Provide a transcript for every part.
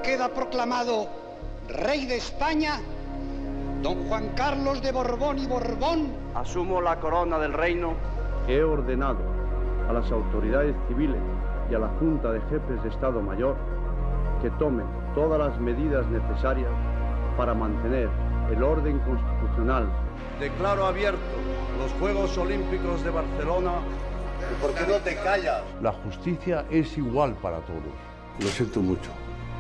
queda proclamado rey de España, don Juan Carlos de Borbón y Borbón. Asumo la corona del reino. He ordenado a las autoridades civiles y a la Junta de Jefes de Estado Mayor que tomen todas las medidas necesarias para mantener el orden constitucional. Declaro abiertos los Juegos Olímpicos de Barcelona. ¿Y por qué no te callas? La justicia es igual para todos. Lo siento mucho.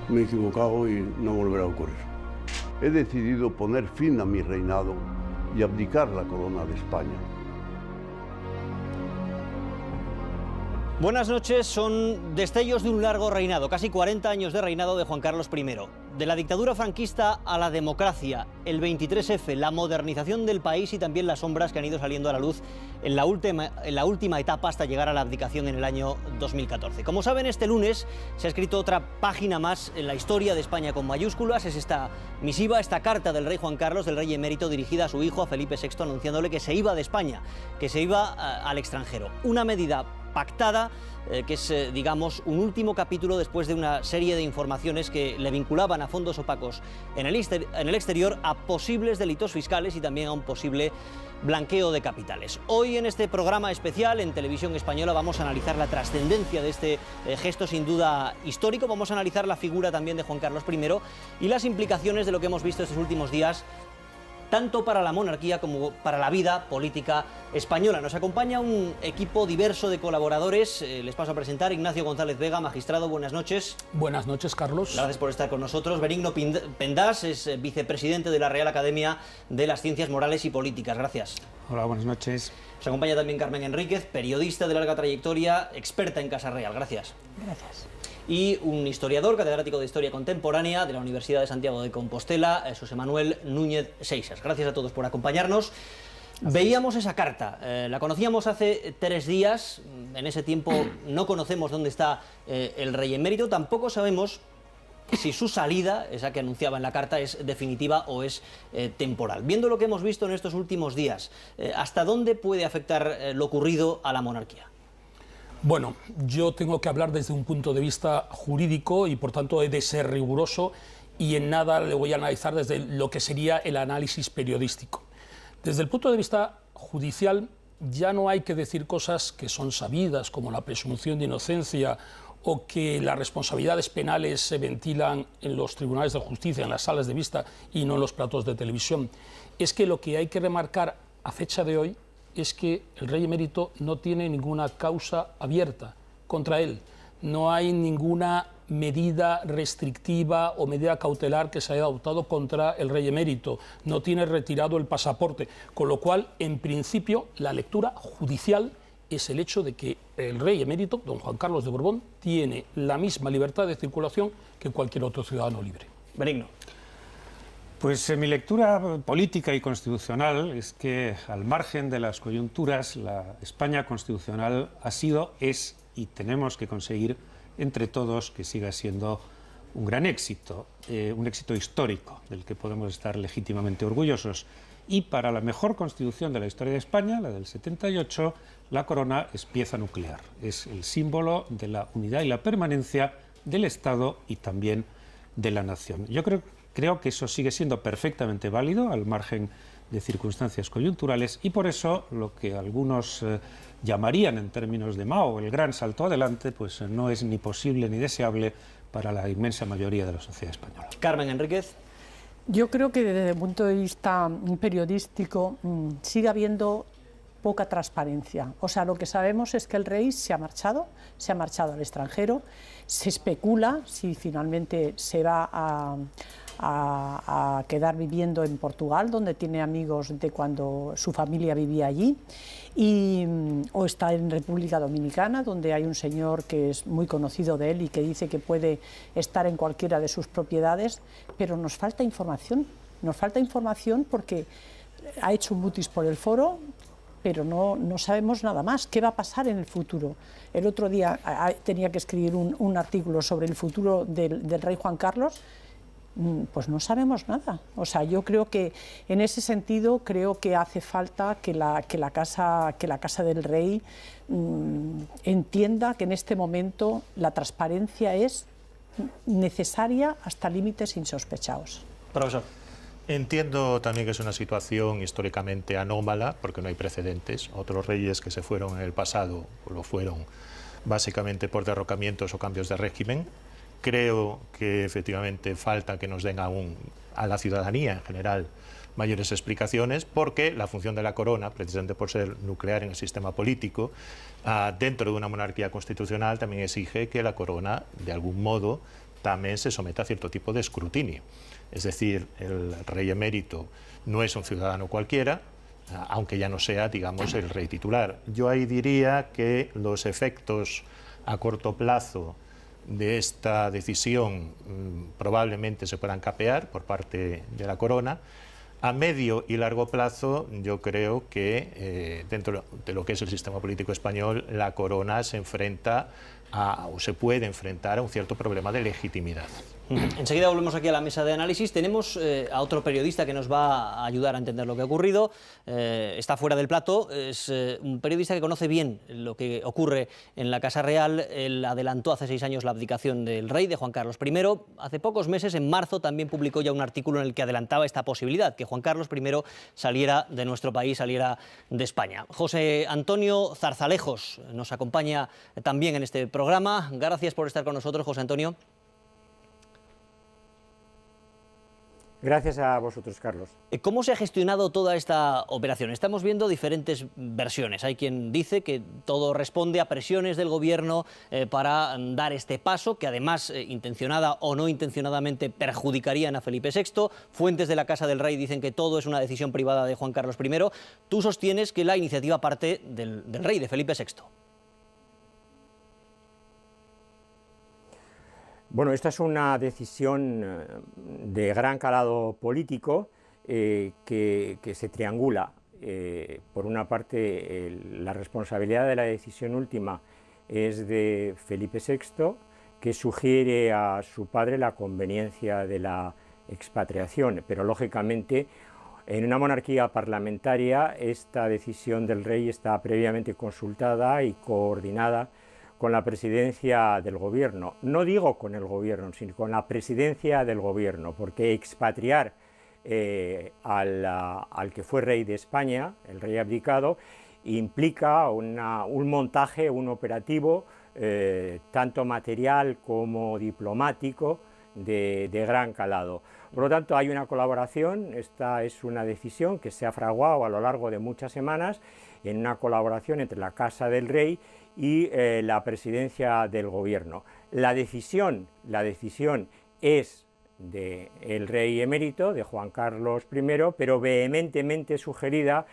Me he equivocado y no volverá a ocurrir. He decidido poner fin a mi reinado y abdicar la corona de España. Buenas noches, son destellos de un largo reinado, casi 40 años de reinado de Juan Carlos I. De la dictadura franquista a la democracia, el 23F, la modernización del país y también las sombras que han ido saliendo a la luz en la última etapa hasta llegar a la abdicación en el año 2014. Como saben, este lunes se ha escrito otra página más en la historia de España con mayúsculas. Es esta misiva, esta carta del rey Juan Carlos, del rey emérito, dirigida a su hijo, a Felipe VI, anunciándole que se iba de España, que se iba al extranjero. Una medida pactada, que es, digamos, un último capítulo después de una serie de informaciones que le vinculaban a fondos opacos en el exterior, a posibles delitos fiscales y también a un posible blanqueo de capitales. Hoy en este programa especial en Televisión Española vamos a analizar la trascendencia de este gesto sin duda histórico, vamos a analizar la figura también de Juan Carlos I y las implicaciones de lo que hemos visto estos últimos días, tanto para la monarquía como para la vida política española. Nos acompaña un equipo diverso de colaboradores. Les paso a presentar: Ignacio González Vega, magistrado, buenas noches. Buenas noches, Carlos. Gracias por estar con nosotros. Benigno Pendás es vicepresidente de la Real Academia de las Ciencias Morales y Políticas. Gracias. Hola, buenas noches. Nos acompaña también Carmen Enríquez, periodista de larga trayectoria, experta en Casa Real. Gracias. Gracias. Y un historiador, catedrático de Historia Contemporánea de la Universidad de Santiago de Compostela, José Manuel Núñez Seixas. Gracias a todos por acompañarnos. Veíamos esa carta, la conocíamos hace 3 días, en ese tiempo no conocemos dónde está el rey emérito, tampoco sabemos si su salida, esa que anunciaba en la carta, es definitiva o es temporal. Viendo lo que hemos visto en estos últimos días, ¿hasta dónde puede afectar lo ocurrido a la monarquía? Bueno, yo tengo que hablar desde un punto de vista jurídico y por tanto he de ser riguroso y en nada le voy a analizar desde lo que sería el análisis periodístico. Desde el punto de vista judicial ya no hay que decir cosas que son sabidas como la presunción de inocencia o que las responsabilidades penales se ventilan en los tribunales de justicia, en las salas de vista y no en los platos de televisión. Es que lo que hay que remarcar a fecha de hoy es que el rey emérito no tiene ninguna causa abierta contra él. No hay ninguna medida restrictiva o medida cautelar que se haya adoptado contra el rey emérito. No tiene retirado el pasaporte, con lo cual, en principio, la lectura judicial es el hecho de que el rey emérito, don Juan Carlos de Borbón, tiene la misma libertad de circulación que cualquier otro ciudadano libre. Benigno. Pues mi lectura política y constitucional es que, al margen de las coyunturas, la España constitucional ha sido, es y tenemos que conseguir entre todos que siga siendo un gran éxito, un éxito histórico del que podemos estar legítimamente orgullosos. Y para la mejor constitución de la historia de España, la del 78, la corona es pieza nuclear, es el símbolo de la unidad y la permanencia del Estado y también de la nación. Yo creo que eso sigue siendo perfectamente válido al margen de circunstancias coyunturales y por eso lo que algunos llamarían en términos de Mao el gran salto adelante, pues no es ni posible ni deseable para la inmensa mayoría de la sociedad española. Carmen Enríquez. Yo creo que desde el punto de vista periodístico sigue habiendo poca transparencia. O sea, lo que sabemos es que el rey se ha marchado al extranjero, se especula si finalmente se va a quedar viviendo en Portugal, donde tiene amigos de cuando su familia vivía allí, o está en República Dominicana, donde hay un señor que es muy conocido de él y que dice que puede estar en cualquiera de sus propiedades, pero nos falta información porque ha hecho un mutis por el foro, pero no sabemos nada más. ¿Qué va a pasar en el futuro? El otro día tenía que escribir un artículo sobre el futuro del rey Juan Carlos. Pues no sabemos nada. O sea, yo creo que en ese sentido creo que hace falta que la casa del rey entienda que en este momento la transparencia es necesaria hasta límites insospechados. Profesor. Entiendo también que es una situación históricamente anómala, porque no hay precedentes. Otros reyes que se fueron en el pasado lo fueron básicamente por derrocamientos o cambios de régimen. Creo que efectivamente falta que nos den aún a la ciudadanía en general mayores explicaciones, porque la función de la corona, precisamente por ser nuclear en el sistema político, dentro de una monarquía constitucional también exige que la corona, de algún modo, también se someta a cierto tipo de escrutinio. Es decir, el rey emérito no es un ciudadano cualquiera, aunque ya no sea, digamos, el rey titular. Yo ahí diría que los efectos a corto plazo de esta decisión probablemente se puedan capear por parte de la corona. A medio y largo plazo, yo creo que dentro de lo que es el sistema político español, la corona se enfrenta o se puede enfrentar a un cierto problema de legitimidad. Enseguida volvemos aquí a la mesa de análisis. Tenemos a otro periodista que nos va a ayudar a entender lo que ha ocurrido. Está fuera del plato. Es un periodista que conoce bien lo que ocurre en la Casa Real. Él adelantó hace 6 años la abdicación del rey, de Juan Carlos I. Hace pocos meses, en marzo, también publicó ya un artículo en el que adelantaba esta posibilidad, que Juan Carlos I saliera de nuestro país, saliera de España. José Antonio Zarzalejos nos acompaña también en este programa. Gracias por estar con nosotros, José Antonio. Gracias a vosotros, Carlos. ¿Cómo se ha gestionado toda esta operación? Estamos viendo diferentes versiones. Hay quien dice que todo responde a presiones del gobierno para dar este paso, que además, intencionada o no intencionadamente, perjudicarían a Felipe VI. Fuentes de la Casa del Rey dicen que todo es una decisión privada de Juan Carlos I. Tú sostienes que la iniciativa parte del rey, de Felipe VI. Bueno, esta es una decisión de gran calado político que se triangula. Por una parte, la responsabilidad de la decisión última es de Felipe VI, que sugiere a su padre la conveniencia de la expatriación, pero lógicamente en una monarquía parlamentaria esta decisión del rey está previamente consultada y coordinada con la presidencia del gobierno. No digo con el gobierno, sino con la presidencia del gobierno, porque expatriar al que fue rey de España, el rey abdicado, implica un montaje, un operativo, tanto material como diplomático, de gran calado. Por lo tanto, hay una colaboración. Esta es una decisión que se ha fraguado a lo largo de muchas semanas, en una colaboración entre la Casa del Rey y la presidencia del gobierno. La decisión es del rey emérito, de Juan Carlos I, pero vehementemente sugerida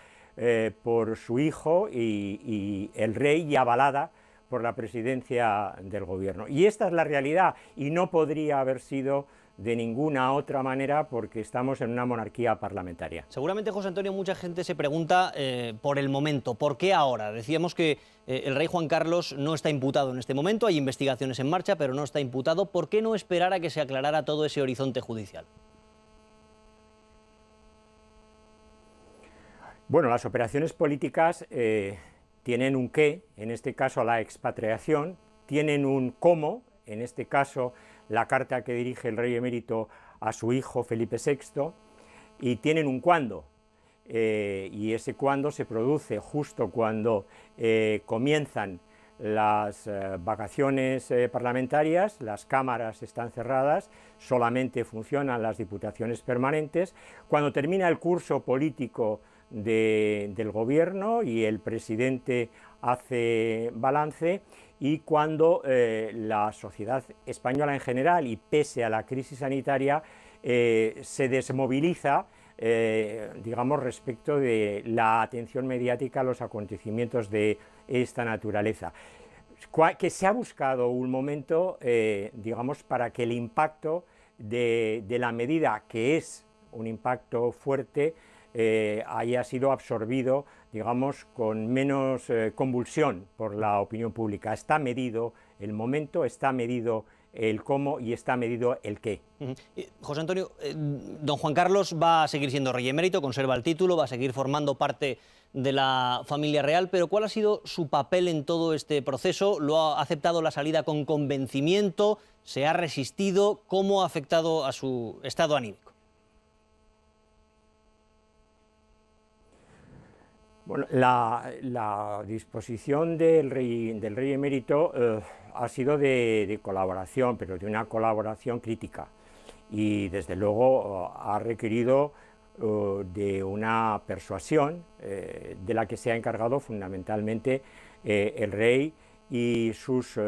por su hijo y el rey, y avalada por la presidencia del gobierno. Y esta es la realidad, y no podría haber sido de ninguna otra manera, porque estamos en una monarquía parlamentaria. Seguramente, José Antonio, mucha gente se pregunta por el momento, ¿por qué ahora? Decíamos que el rey Juan Carlos no está imputado en este momento, hay investigaciones en marcha, pero no está imputado. ¿Por qué no esperar a que se aclarara todo ese horizonte judicial? Bueno, las operaciones políticas tienen un qué, en este caso la expatriación, tienen un cómo, en este caso la carta que dirige el rey emérito a su hijo Felipe VI, y tienen un cuándo, y ese cuándo se produce justo cuando comienzan las vacaciones parlamentarias, las cámaras están cerradas, solamente funcionan las diputaciones permanentes, cuando termina el curso político del gobierno y el presidente hace balance, y cuando la sociedad española en general, y pese a la crisis sanitaria, se desmoviliza, digamos, respecto de la atención mediática a los acontecimientos de esta naturaleza. Que se ha buscado un momento, digamos, para que el impacto de la medida, que es un impacto fuerte, haya sido absorbido, digamos, con menos convulsión por la opinión pública. Está medido el momento, está medido el cómo y está medido el qué. José Antonio, don Juan Carlos va a seguir siendo rey emérito, conserva el título, va a seguir formando parte de la familia real, pero ¿cuál ha sido su papel en todo este proceso? ¿Lo ha aceptado la salida con convencimiento? ¿Se ha resistido? ¿Cómo ha afectado a su estado anímico? Bueno, la disposición del rey emérito ha sido de colaboración, pero de una colaboración crítica, y desde luego ha requerido de una persuasión de la que se ha encargado fundamentalmente el rey y sus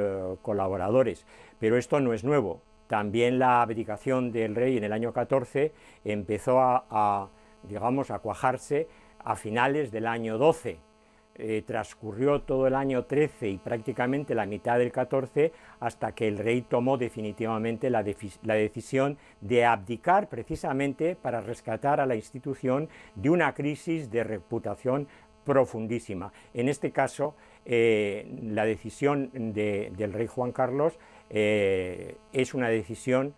colaboradores. Pero esto no es nuevo. También la abdicación del rey en el año 14 empezó digamos, a cuajarse a finales del año 12. Transcurrió todo el año 13 y prácticamente la mitad del 14 hasta que el rey tomó definitivamente la decisión de abdicar, precisamente para rescatar a la institución de una crisis de reputación profundísima. En este caso, la decisión del rey Juan Carlos es una decisión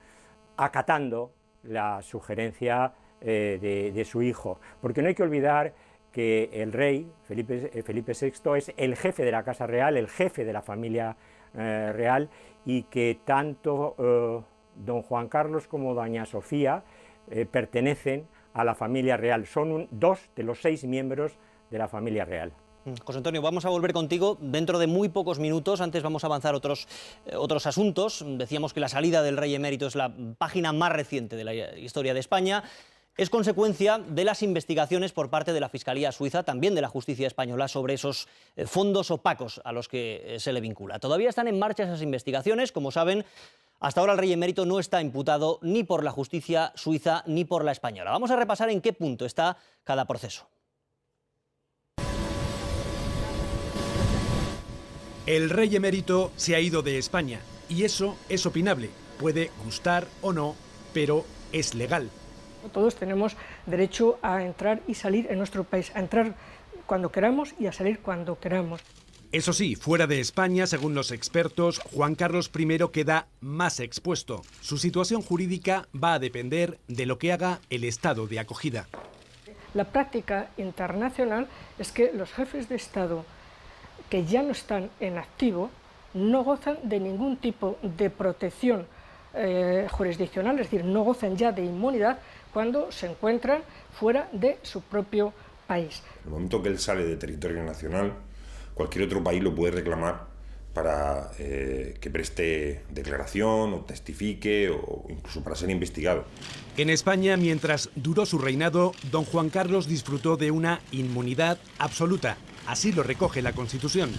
acatando la sugerencia de su hijo, porque no hay que olvidar que el rey Felipe VI es el jefe de la Casa Real, el jefe de la familia real, y que tanto don Juan Carlos como doña Sofía pertenecen a la familia real, son dos de los 6 miembros de la familia real. José Antonio, vamos a volver contigo dentro de muy pocos minutos. Antes vamos a avanzar otros asuntos. Decíamos que la salida del rey emérito es la página más reciente de la historia de España. Es consecuencia de las investigaciones por parte de la Fiscalía suiza, también de la justicia española, sobre esos fondos opacos a los que se le vincula. Todavía están en marcha esas investigaciones. Como saben, hasta ahora el rey emérito no está imputado ni por la justicia suiza ni por la española. Vamos a repasar en qué punto está cada proceso. El rey emérito se ha ido de España y eso es opinable. Puede gustar o no, pero es legal. Todos tenemos derecho a entrar y salir en nuestro país, a entrar cuando queramos y a salir cuando queramos. Eso sí, fuera de España, según los expertos, Juan Carlos I queda más expuesto. Su situación jurídica va a depender de lo que haga el Estado de acogida. La práctica internacional es que los jefes de Estado que ya no están en activo no gozan de ningún tipo de protección jurisdiccional, es decir, no gozan ya de inmunidad cuando se encuentran fuera de su propio país. En el momento que él sale de territorio nacional, cualquier otro país lo puede reclamar para que preste declaración o testifique o incluso para ser investigado. En España, mientras duró su reinado, don Juan Carlos disfrutó de una inmunidad absoluta. Así lo recoge la Constitución.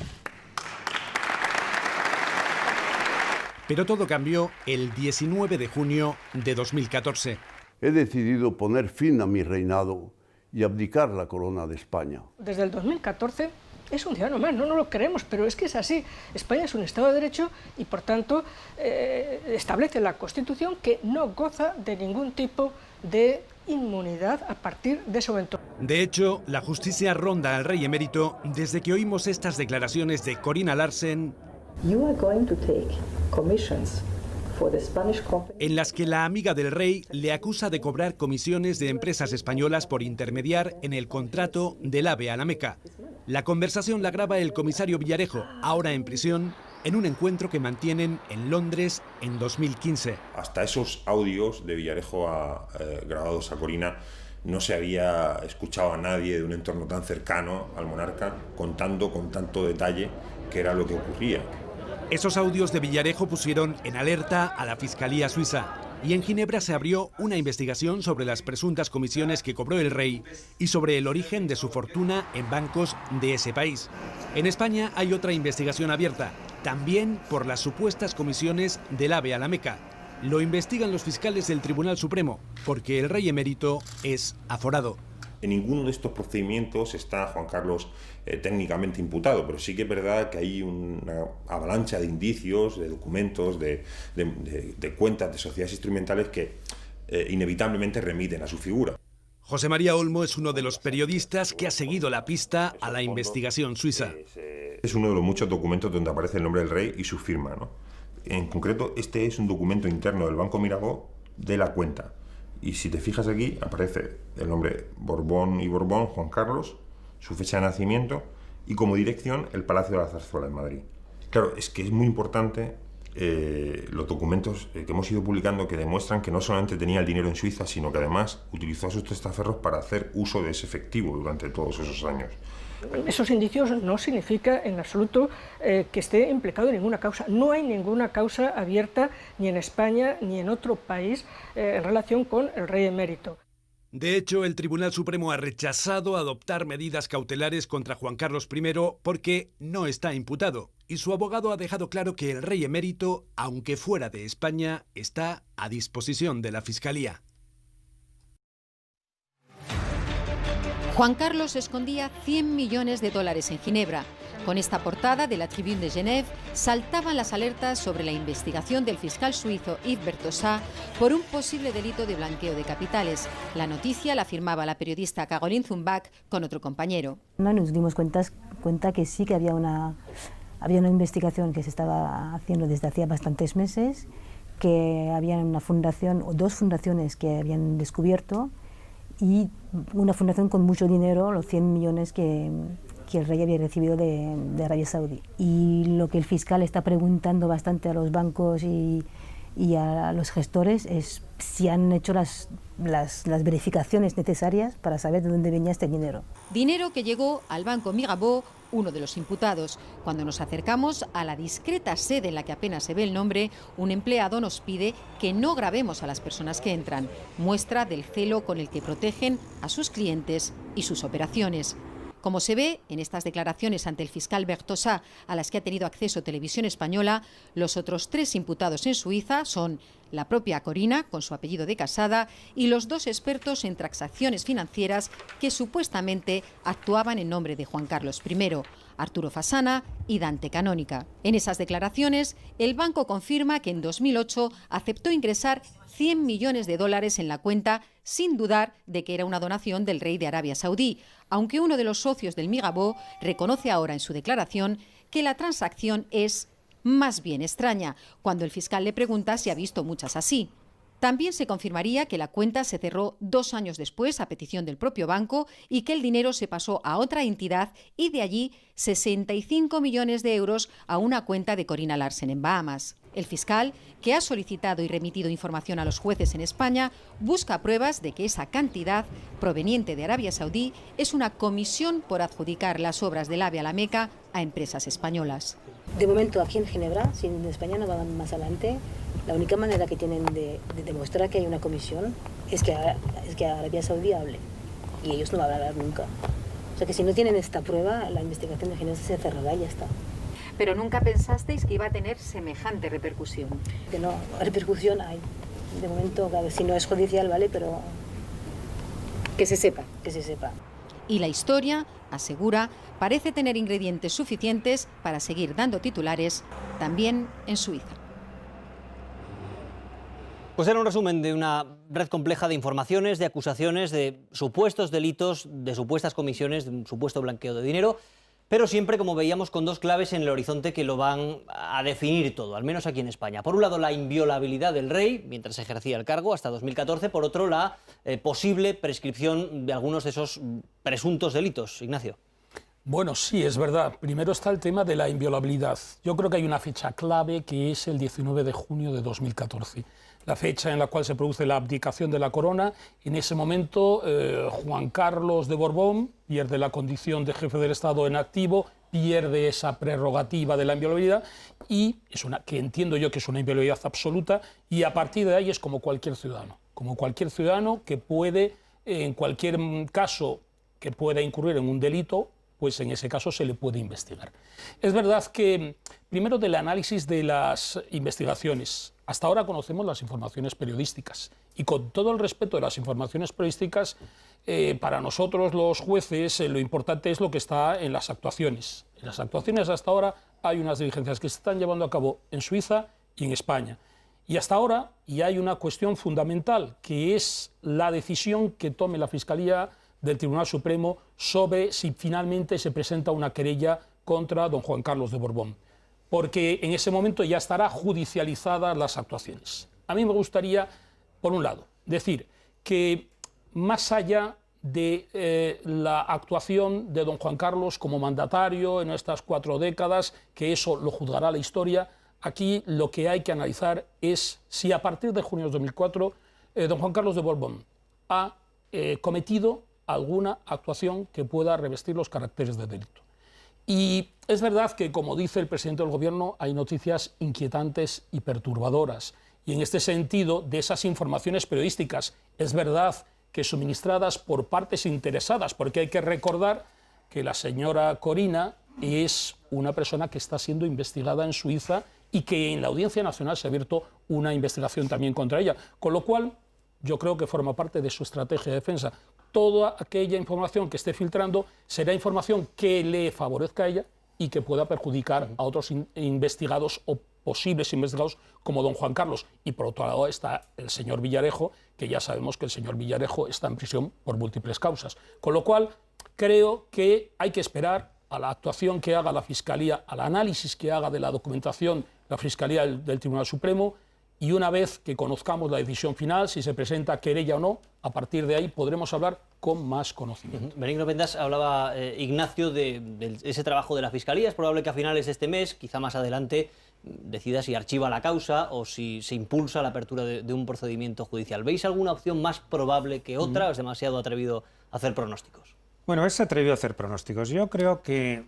Pero todo cambió el 19 de junio de 2014. He decidido poner fin a mi reinado y abdicar la corona de España. Desde el 2014 es un ciudadano más, no lo creemos, pero es que es así. España es un Estado de Derecho y, por tanto, establece la Constitución que no goza de ningún tipo de inmunidad a partir de ese momento. De hecho, la justicia ronda al rey emérito desde que oímos estas declaraciones de Corina Larsen, en las que la amiga del rey le acusa de cobrar comisiones de empresas españolas por intermediar en el contrato del AVE a la Meca. La conversación la graba el comisario Villarejo, ahora en prisión, en un encuentro que mantienen en Londres en 2015. Hasta esos audios de Villarejo grabados a Corina no se había escuchado a nadie de un entorno tan cercano al monarca contando con tanto detalle qué era lo que ocurría. Esos audios de Villarejo pusieron en alerta a la Fiscalía suiza y en Ginebra se abrió una investigación sobre las presuntas comisiones que cobró el rey y sobre el origen de su fortuna en bancos de ese país. En España hay otra investigación abierta, también por las supuestas comisiones del AVE a la Meca. Lo investigan los fiscales del Tribunal Supremo, porque el rey emérito es aforado. En ninguno de estos procedimientos está Juan Carlos técnicamente imputado, pero sí que es verdad que hay una avalancha de indicios, de documentos, de cuentas de sociedades instrumentales que inevitablemente remiten a su figura. José María Olmo es uno de los periodistas que ha seguido la pista a la investigación suiza. Es uno de los muchos documentos donde aparece el nombre del rey y su firma, ¿no? En concreto, este es un documento interno del Banco Mirabeau de la cuenta. Y si te fijas aquí, aparece el nombre Borbón y Borbón, Juan Carlos, su fecha de nacimiento y como dirección el Palacio de la Zarzuela en Madrid. Claro, es que es muy importante los documentos que hemos ido publicando que demuestran que no solamente tenía el dinero en Suiza, sino que además utilizó a sus testaferros para hacer uso de ese efectivo durante todos esos años. Esos indicios no significa en absoluto que esté implicado en ninguna causa. No hay ninguna causa abierta ni en España ni en otro país en relación con el rey emérito. De hecho, el Tribunal Supremo ha rechazado adoptar medidas cautelares contra Juan Carlos I porque no está imputado. Y su abogado ha dejado claro que el rey emérito, aunque fuera de España, está a disposición de la Fiscalía. Juan Carlos escondía 100 millones de dólares en Ginebra. Con esta portada de la Tribune de Genève saltaban las alertas sobre la investigación del fiscal suizo Yves Berthosa por un posible delito de blanqueo de capitales. La noticia la firmaba la periodista Caroline Zumbach con otro compañero. Nos dimos cuenta que sí que había una investigación que se estaba haciendo desde hacía bastantes meses, que había una fundación o dos fundaciones que habían descubierto y una fundación con mucho dinero, los 100 millones que el rey había recibido de Arabia Saudí. Y lo que el fiscal está preguntando bastante a los bancos y a los gestores es si han hecho las verificaciones necesarias para saber de dónde venía este dinero. Dinero que llegó al Banco Mirabeau, uno de los imputados. Cuando nos acercamos a la discreta sede en la que apenas se ve el nombre, un empleado nos pide que no grabemos a las personas que entran. Muestra del celo con el que protegen a sus clientes y sus operaciones. Como se ve en estas declaraciones ante el fiscal Berthosa, a las que ha tenido acceso Televisión Española, los otros 3 imputados en Suiza son la propia Corina, con su apellido de casada, y los 2 expertos en transacciones financieras que supuestamente actuaban en nombre de Juan Carlos I, Arturo Fasana y Dante Canónica. En esas declaraciones, el banco confirma que en 2008 aceptó ingresar 100 millones de dólares en la cuenta sin dudar de que era una donación del rey de Arabia Saudí, aunque uno de los socios del Mirabeau reconoce ahora en su declaración que la transacción es más bien extraña, cuando el fiscal le pregunta si ha visto muchas así. También se confirmaría que la cuenta se cerró 2 años después a petición del propio banco y que el dinero se pasó a otra entidad y de allí 65 millones de euros a una cuenta de Corina Larsen en Bahamas. El fiscal, que ha solicitado y remitido información a los jueces en España, busca pruebas de que esa cantidad, proveniente de Arabia Saudí, es una comisión por adjudicar las obras del AVE a la Meca a empresas españolas. De momento aquí en Ginebra, si en España no van más adelante, la única manera que tienen de demostrar que hay una comisión es que Arabia Saudí hable. Y ellos no van a hablar nunca. O sea que si no tienen esta prueba, la investigación de Ginebra se cerrará y ya está. Pero nunca pensasteis que iba a tener semejante repercusión. Que no, repercusión hay. De momento, claro, si no es judicial, vale, pero que se sepa, que se sepa. Y la historia, asegura, parece tener ingredientes suficientes para seguir dando titulares también en Suiza. Pues era un resumen de una red compleja de informaciones, de acusaciones, de supuestos delitos, de supuestas comisiones, de un supuesto blanqueo de dinero, pero siempre, como veíamos, con 2 claves en el horizonte que lo van a definir todo, al menos aquí en España. Por un lado, la inviolabilidad del rey, mientras ejercía el cargo, hasta 2014. Por otro, la posible prescripción de algunos de esos presuntos delitos. Ignacio. Bueno, sí, es verdad. Primero está el tema de la inviolabilidad. Yo creo que hay una fecha clave que es el 19 de junio de 2014. La fecha en la cual se produce la abdicación de la corona. En ese momento, Juan Carlos de Borbón pierde la condición de jefe del Estado en activo, pierde esa prerrogativa de la inviolabilidad y es que entiendo yo que es una inviolabilidad absoluta, y a partir de ahí es como cualquier ciudadano que puede, en cualquier caso que pueda incurrir en un delito, pues en ese caso se le puede investigar. Es verdad que, primero, del análisis de las investigaciones. Hasta ahora conocemos las informaciones periodísticas y, con todo el respeto de las informaciones periodísticas, para nosotros los jueces lo importante es lo que está en las actuaciones. En las actuaciones hasta ahora hay unas diligencias que se están llevando a cabo en Suiza y en España. Y hasta ahora y hay una cuestión fundamental, que es la decisión que tome la Fiscalía del Tribunal Supremo sobre si finalmente se presenta una querella contra don Juan Carlos de Borbón, porque en ese momento ya estará judicializadas las actuaciones. A mí me gustaría, por un lado, decir que más allá de la actuación de don Juan Carlos como mandatario en estas 4 décadas, que eso lo juzgará la historia. Aquí lo que hay que analizar es si a partir de junio de 2004 don Juan Carlos de Borbón ha cometido alguna actuación que pueda revestir los caracteres de delito. Y es verdad que, como dice el presidente del Gobierno, hay noticias inquietantes y perturbadoras. Y en este sentido, de esas informaciones periodísticas, es verdad que suministradas por partes interesadas, porque hay que recordar que la señora Corina es una persona que está siendo investigada en Suiza y que en la Audiencia Nacional se ha abierto una investigación también contra ella. Con lo cual, yo creo que forma parte de su estrategia de defensa. Toda aquella información que esté filtrando será información que le favorezca a ella y que pueda perjudicar a otros investigados o posibles investigados como don Juan Carlos. Y por otro lado está el señor Villarejo, que ya sabemos que el señor Villarejo está en prisión por múltiples causas. Con lo cual, creo que hay que esperar a la actuación que haga la Fiscalía, al análisis que haga de la documentación la Fiscalía del Tribunal Supremo, y una vez que conozcamos la decisión final, si se presenta querella o no, a partir de ahí podremos hablar con más conocimiento. Benigno Pendas, hablaba Ignacio de ese trabajo de la Fiscalía. Es probable que a finales de este mes, quizá más adelante, decida si archiva la causa o si se impulsa la apertura de un procedimiento judicial. ¿Veis alguna opción más probable que otra? ¿O es demasiado atrevido a hacer pronósticos? Bueno, es atrevido a hacer pronósticos. Yo creo que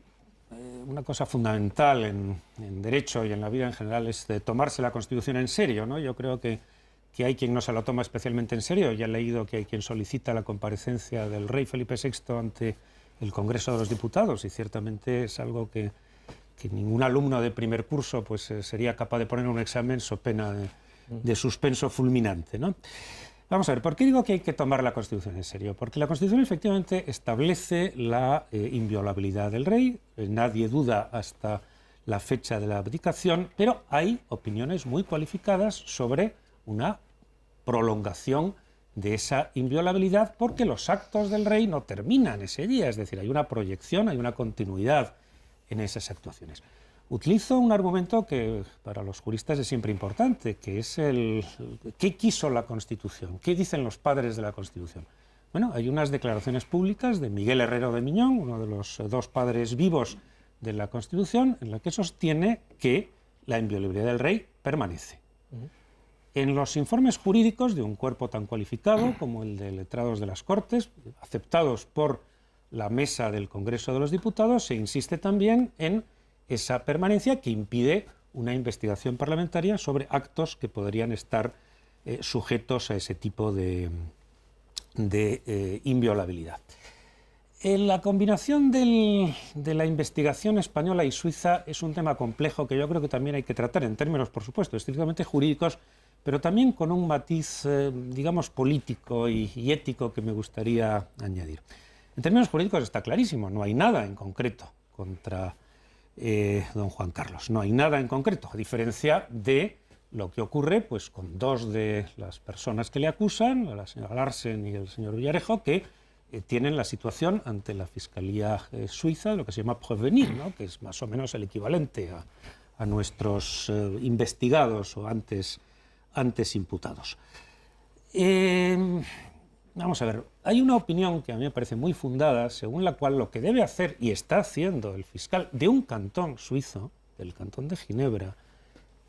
una cosa fundamental en derecho y en la vida en general es de tomarse la Constitución en serio, ¿no? Yo creo que hay quien no se la toma especialmente en serio. Ya he leído que hay quien solicita la comparecencia del rey Felipe VI ante el Congreso de los Diputados, y ciertamente es algo que ningún alumno de primer curso pues, sería capaz de poner en un examen so pena de suspenso fulminante, ¿no? Vamos a ver, ¿por qué digo que hay que tomar la Constitución en serio? Porque la Constitución efectivamente establece la inviolabilidad del rey, nadie duda hasta la fecha de la abdicación, pero hay opiniones muy cualificadas sobre una prolongación de esa inviolabilidad, porque los actos del rey no terminan ese día, es decir, hay una proyección, hay una continuidad en esas actuaciones. Utilizo un argumento que para los juristas es siempre importante, que es ¿qué quiso la Constitución? ¿Qué dicen los padres de la Constitución? Bueno, hay unas declaraciones públicas de Miguel Herrero de Miñón, uno de los 2 padres vivos de la Constitución, en la que sostiene que la inviolabilidad del rey permanece. En los informes jurídicos de un cuerpo tan cualificado como el de letrados de las Cortes, aceptados por la mesa del Congreso de los Diputados, se insiste también en esa permanencia que impide una investigación parlamentaria sobre actos que podrían estar sujetos a ese tipo de inviolabilidad. La combinación de la investigación española y suiza es un tema complejo que yo creo que también hay que tratar en términos, por supuesto, estrictamente jurídicos, pero también con un matiz, digamos, político y ético que me gustaría añadir. En términos jurídicos está clarísimo, no hay nada en concreto contra don Juan Carlos, no hay nada en concreto, a diferencia de lo que ocurre pues, con 2 de las personas que le acusan, la señora Larsen y el señor Villarejo, que tienen la situación ante la Fiscalía suiza, lo que se llama prevenir, ¿no? Que es más o menos el equivalente a nuestros investigados o antes imputados. Vamos a ver, hay una opinión que a mí me parece muy fundada, según la cual lo que debe hacer y está haciendo el fiscal de un cantón suizo, del cantón de Ginebra,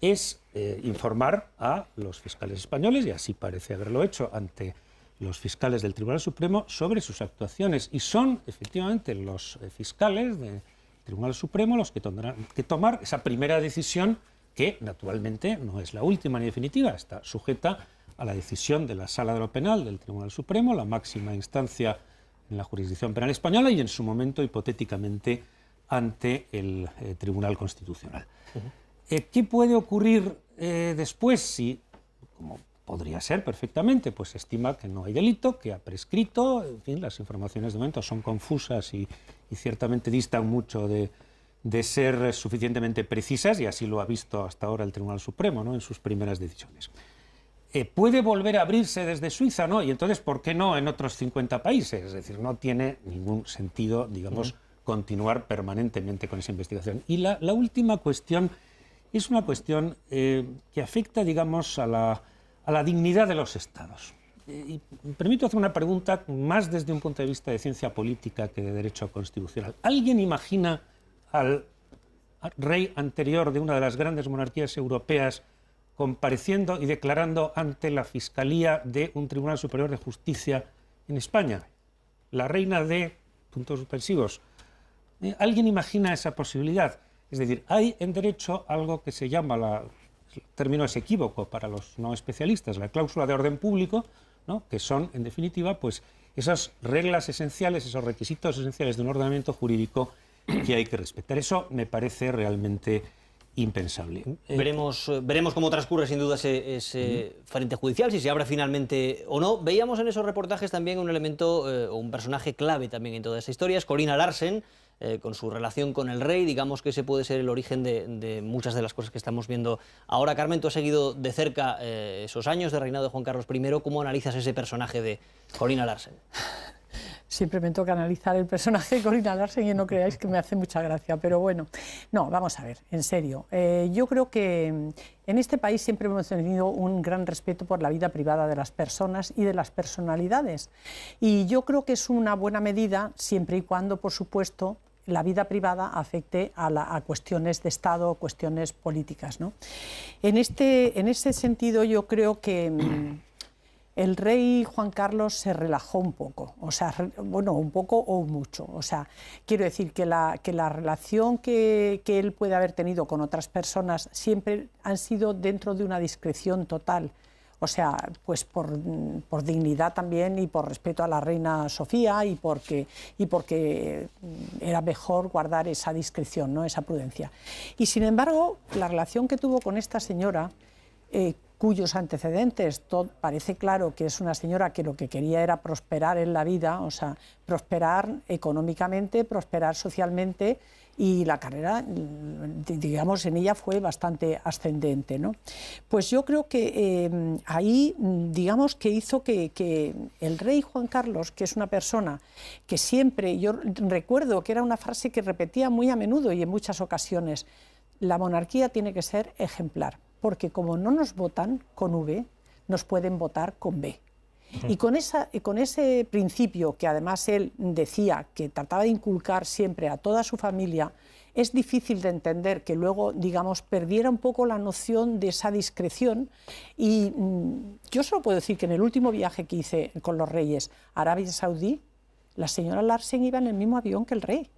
es informar a los fiscales españoles, y así parece haberlo hecho ante los fiscales del Tribunal Supremo, sobre sus actuaciones. Y son efectivamente los fiscales del Tribunal Supremo los que tendrán que tomar esa primera decisión, que naturalmente no es la última ni definitiva, está sujeta a la decisión de la Sala de lo Penal del Tribunal Supremo, la máxima instancia en la jurisdicción penal española, y en su momento, hipotéticamente, ante el Tribunal Constitucional. ¿Qué puede ocurrir después si, como podría ser perfectamente, pues se estima que no hay delito, que ha prescrito? En fin, las informaciones de momento son confusas y ciertamente distan mucho de ser suficientemente precisas, y así lo ha visto hasta ahora el Tribunal Supremo, ¿no?, en sus primeras decisiones. ¿Puede volver a abrirse desde Suiza? No, y entonces, ¿por qué no en otros 50 países? Es decir, no tiene ningún sentido, digamos, continuar permanentemente con esa investigación. Y la última cuestión es una cuestión que afecta, digamos, a la dignidad de los Estados. y me permito hacer una pregunta más desde un punto de vista de ciencia política que de derecho constitucional. ¿Alguien imagina al rey anterior de una de las grandes monarquías europeas compareciendo y declarando ante la Fiscalía de un Tribunal Superior de Justicia en España? La reina de... puntos suspensivos. ¿Alguien imagina esa posibilidad? Es decir, hay en derecho algo que se llama, el término es equívoco para los no especialistas, la cláusula de orden público, ¿no?, que son, en definitiva, pues esas reglas esenciales, esos requisitos esenciales de un ordenamiento jurídico que hay que respetar. Eso me parece realmente impensable. Veremos cómo transcurre sin duda ese frente judicial, si se abre finalmente o no. Veíamos en esos reportajes también un elemento o un personaje clave también en toda esta historia, es Corina Larsen, con su relación con el rey. Digamos que ese puede ser el origen de muchas de las cosas que estamos viendo ahora. Carmen, tú has seguido de cerca esos años de reinado de Juan Carlos I. ¿Cómo analizas ese personaje de Corina Larsen? Siempre me toca analizar el personaje de Corina Larsen y no creáis que me hace mucha gracia, pero bueno, no, vamos a ver, en serio. Yo creo que en este país siempre hemos tenido un gran respeto por la vida privada de las personas y de las personalidades. Y yo creo que es una buena medida siempre y cuando, por supuesto, la vida privada afecte a cuestiones de Estado o cuestiones políticas, ¿no? En ese sentido yo creo que el rey Juan Carlos se relajó un poco, o sea, bueno, un poco o mucho. O sea, quiero decir que la relación que él puede haber tenido con otras personas siempre han sido dentro de una discreción total. O sea, pues por dignidad también y por respeto a la reina Sofía y porque era mejor guardar esa discreción, ¿no?, esa prudencia. Y sin embargo, la relación que tuvo con esta señora, cuyos antecedentes parece claro que es una señora que lo que quería era prosperar en la vida, o sea, prosperar económicamente, prosperar socialmente, y la carrera, digamos, en ella fue bastante ascendente, ¿no? Pues yo creo que ahí, digamos, que hizo que el rey Juan Carlos, que es una persona que siempre, yo recuerdo que era una frase que repetía muy a menudo y en muchas ocasiones: la monarquía tiene que ser ejemplar, porque como no nos votan con V, nos pueden votar con B. Y con ese principio, que además él decía que trataba de inculcar siempre a toda su familia, es difícil de entender que luego, digamos, perdiera un poco la noción de esa discreción. Y yo solo puedo decir que en el último viaje que hice con los reyes a Arabia Saudí, la señora Larsen iba en el mismo avión que el rey.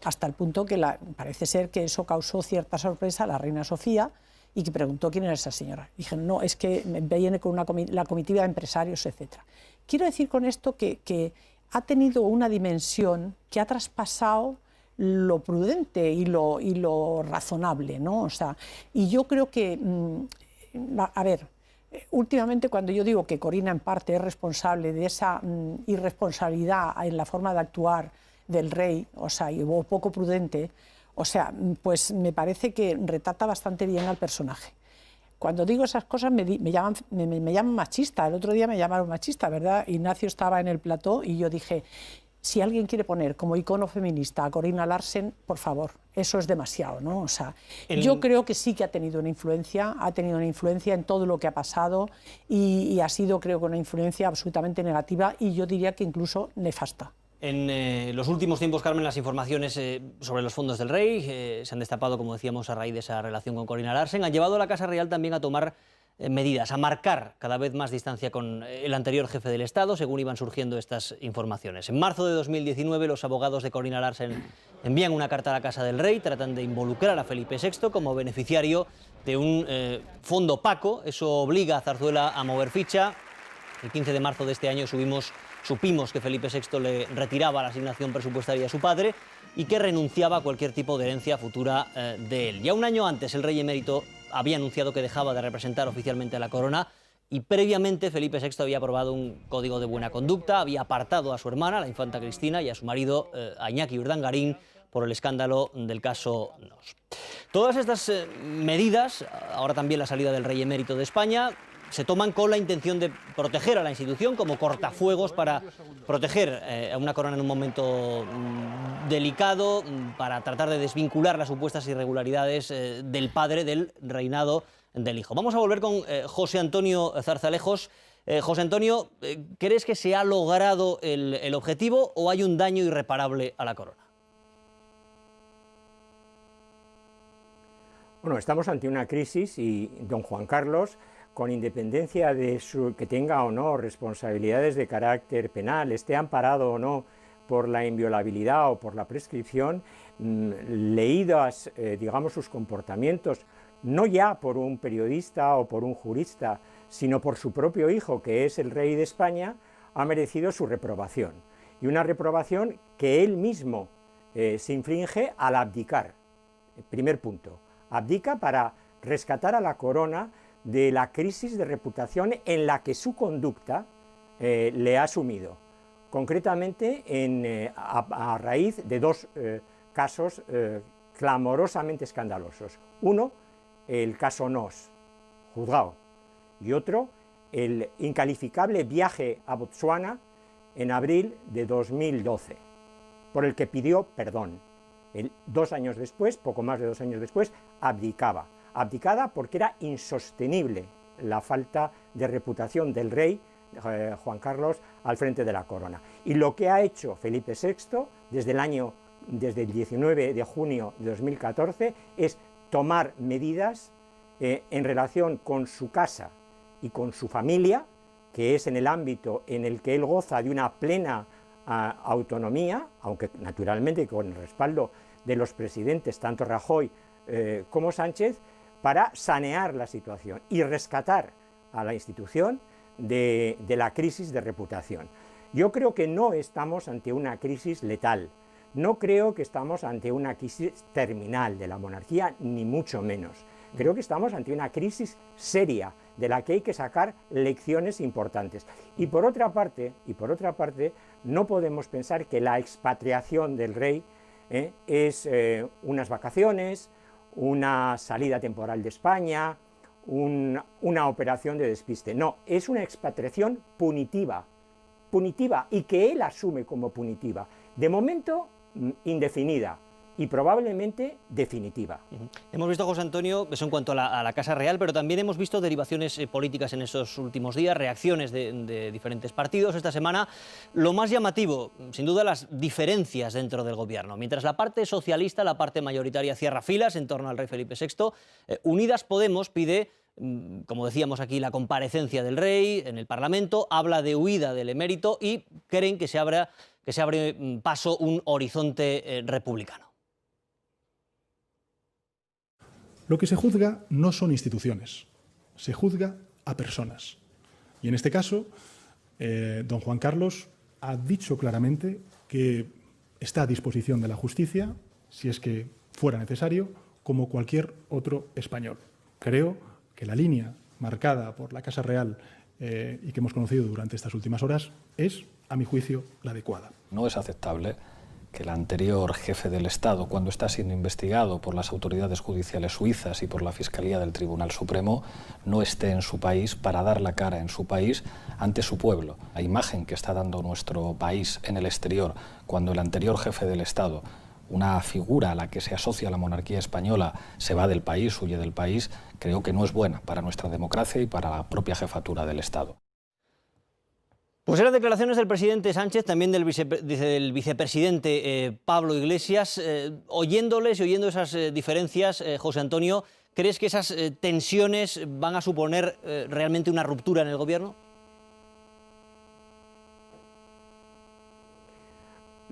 Hasta el punto que parece ser que eso causó cierta sorpresa a la reina Sofía, y que preguntó quién era esa señora. Dije, no, es que viene con la comitiva de empresarios, etc. Quiero decir con esto que ha tenido una dimensión que ha traspasado lo prudente y lo razonable, ¿no? O sea, y yo creo que, a ver, últimamente cuando yo digo que Corina en parte es responsable de esa irresponsabilidad en la forma de actuar del rey, o sea, o poco prudente, o sea, pues me parece que retrata bastante bien al personaje. Cuando digo esas cosas me llaman machista. El otro día me llamaron machista, ¿verdad? Ignacio estaba en el plató y yo dije, si alguien quiere poner como icono feminista a Corina Larsen, por favor, eso es demasiado, ¿no? O sea, yo creo que sí que ha tenido una influencia en todo lo que ha pasado y ha sido, creo que, una influencia absolutamente negativa y yo diría que incluso nefasta. En los últimos tiempos, Carmen, las informaciones sobre los fondos del rey se han destapado, como decíamos, a raíz de esa relación con Corina Larsen. Han llevado a la Casa Real también a tomar medidas, a marcar cada vez más distancia con el anterior jefe del Estado, según iban surgiendo estas informaciones. En marzo de 2019, los abogados de Corina Larsen envían una carta a la Casa del Rey, tratan de involucrar a Felipe VI como beneficiario de un fondo opaco. Eso obliga a Zarzuela a mover ficha. El 15 de marzo de este año supimos que Felipe VI le retiraba la asignación presupuestaria a su padre y que renunciaba a cualquier tipo de herencia futura de él. Ya un año antes, el rey emérito había anunciado que dejaba de representar oficialmente a la corona y previamente Felipe VI había aprobado un código de buena conducta, había apartado a su hermana, la infanta Cristina, y a su marido, a Iñaki Urdangarín, por el escándalo del caso Nos. Todas estas medidas, ahora también la salida del rey emérito de España, se toman con la intención de proteger a la institución como cortafuegos para proteger a una corona en un momento delicado, para tratar de desvincular las supuestas irregularidades del padre del reinado del hijo. Vamos a volver con José Antonio Zarzalejos. José Antonio, ¿crees que se ha logrado el objetivo o hay un daño irreparable a la corona? Bueno, estamos ante una crisis y don Juan Carlos, con independencia de que tenga o no responsabilidades de carácter penal, esté amparado o no por la inviolabilidad o por la prescripción, leídas, digamos, sus comportamientos, no ya por un periodista o por un jurista, sino por su propio hijo, que es el rey de España, ha merecido su reprobación. Y una reprobación que él mismo se inflige al abdicar. Primer punto, abdica para rescatar a la corona de la crisis de reputación en la que su conducta le ha sumido. Concretamente a raíz de dos casos clamorosamente escandalosos. Uno, el caso Nos, juzgado, y otro, el incalificable viaje a Botsuana en abril de 2012, por el que pidió perdón. 2 años después, poco más de 2 años después, abdicaba. Abdicada porque era insostenible la falta de reputación del rey Juan Carlos al frente de la corona. Y lo que ha hecho Felipe VI desde el 19 de junio de 2014 es tomar medidas en relación con su casa y con su familia, que es en el ámbito en el que él goza de una plena autonomía, aunque naturalmente con el respaldo de los presidentes, tanto Rajoy como Sánchez, para sanear la situación y rescatar a la institución de la crisis de reputación. Yo creo que no estamos ante una crisis letal, no creo que estamos ante una crisis terminal de la monarquía, ni mucho menos. Creo que estamos ante una crisis seria, de la que hay que sacar lecciones importantes. Y por otra parte, no podemos pensar que la expatriación del rey es unas vacaciones, una salida temporal de España, una operación de despiste. No, es una expatriación punitiva, y que él asume como punitiva. De momento, indefinida y probablemente definitiva. Hemos visto, José Antonio, eso en cuanto a la Casa Real, pero también hemos visto derivaciones políticas en esos últimos días, reacciones de diferentes partidos esta semana. Lo más llamativo, sin duda, las diferencias dentro del gobierno. Mientras la parte socialista, la parte mayoritaria, cierra filas en torno al rey Felipe VI, Unidas Podemos pide, como decíamos aquí, la comparecencia del rey en el Parlamento, habla de huida del emérito y creen que se abre paso un horizonte republicano. Lo que se juzga no son instituciones, se juzga a personas. Y en este caso, don Juan Carlos ha dicho claramente que está a disposición de la justicia, si es que fuera necesario, como cualquier otro español. Creo que la línea marcada por la Casa Real y que hemos conocido durante estas últimas horas es, a mi juicio, la adecuada. No es aceptable que el anterior jefe del Estado, cuando está siendo investigado por las autoridades judiciales suizas y por la Fiscalía del Tribunal Supremo, no esté en su país para dar la cara en su país ante su pueblo. La imagen que está dando nuestro país en el exterior, cuando el anterior jefe del Estado, una figura a la que se asocia la monarquía española, se va del país, huye del país, creo que no es buena para nuestra democracia y para la propia jefatura del Estado. Pues eran declaraciones del presidente Sánchez, también del vicepresidente Pablo Iglesias. Oyéndoles y oyendo esas diferencias, José Antonio, ¿crees que esas tensiones van a suponer realmente una ruptura en el gobierno?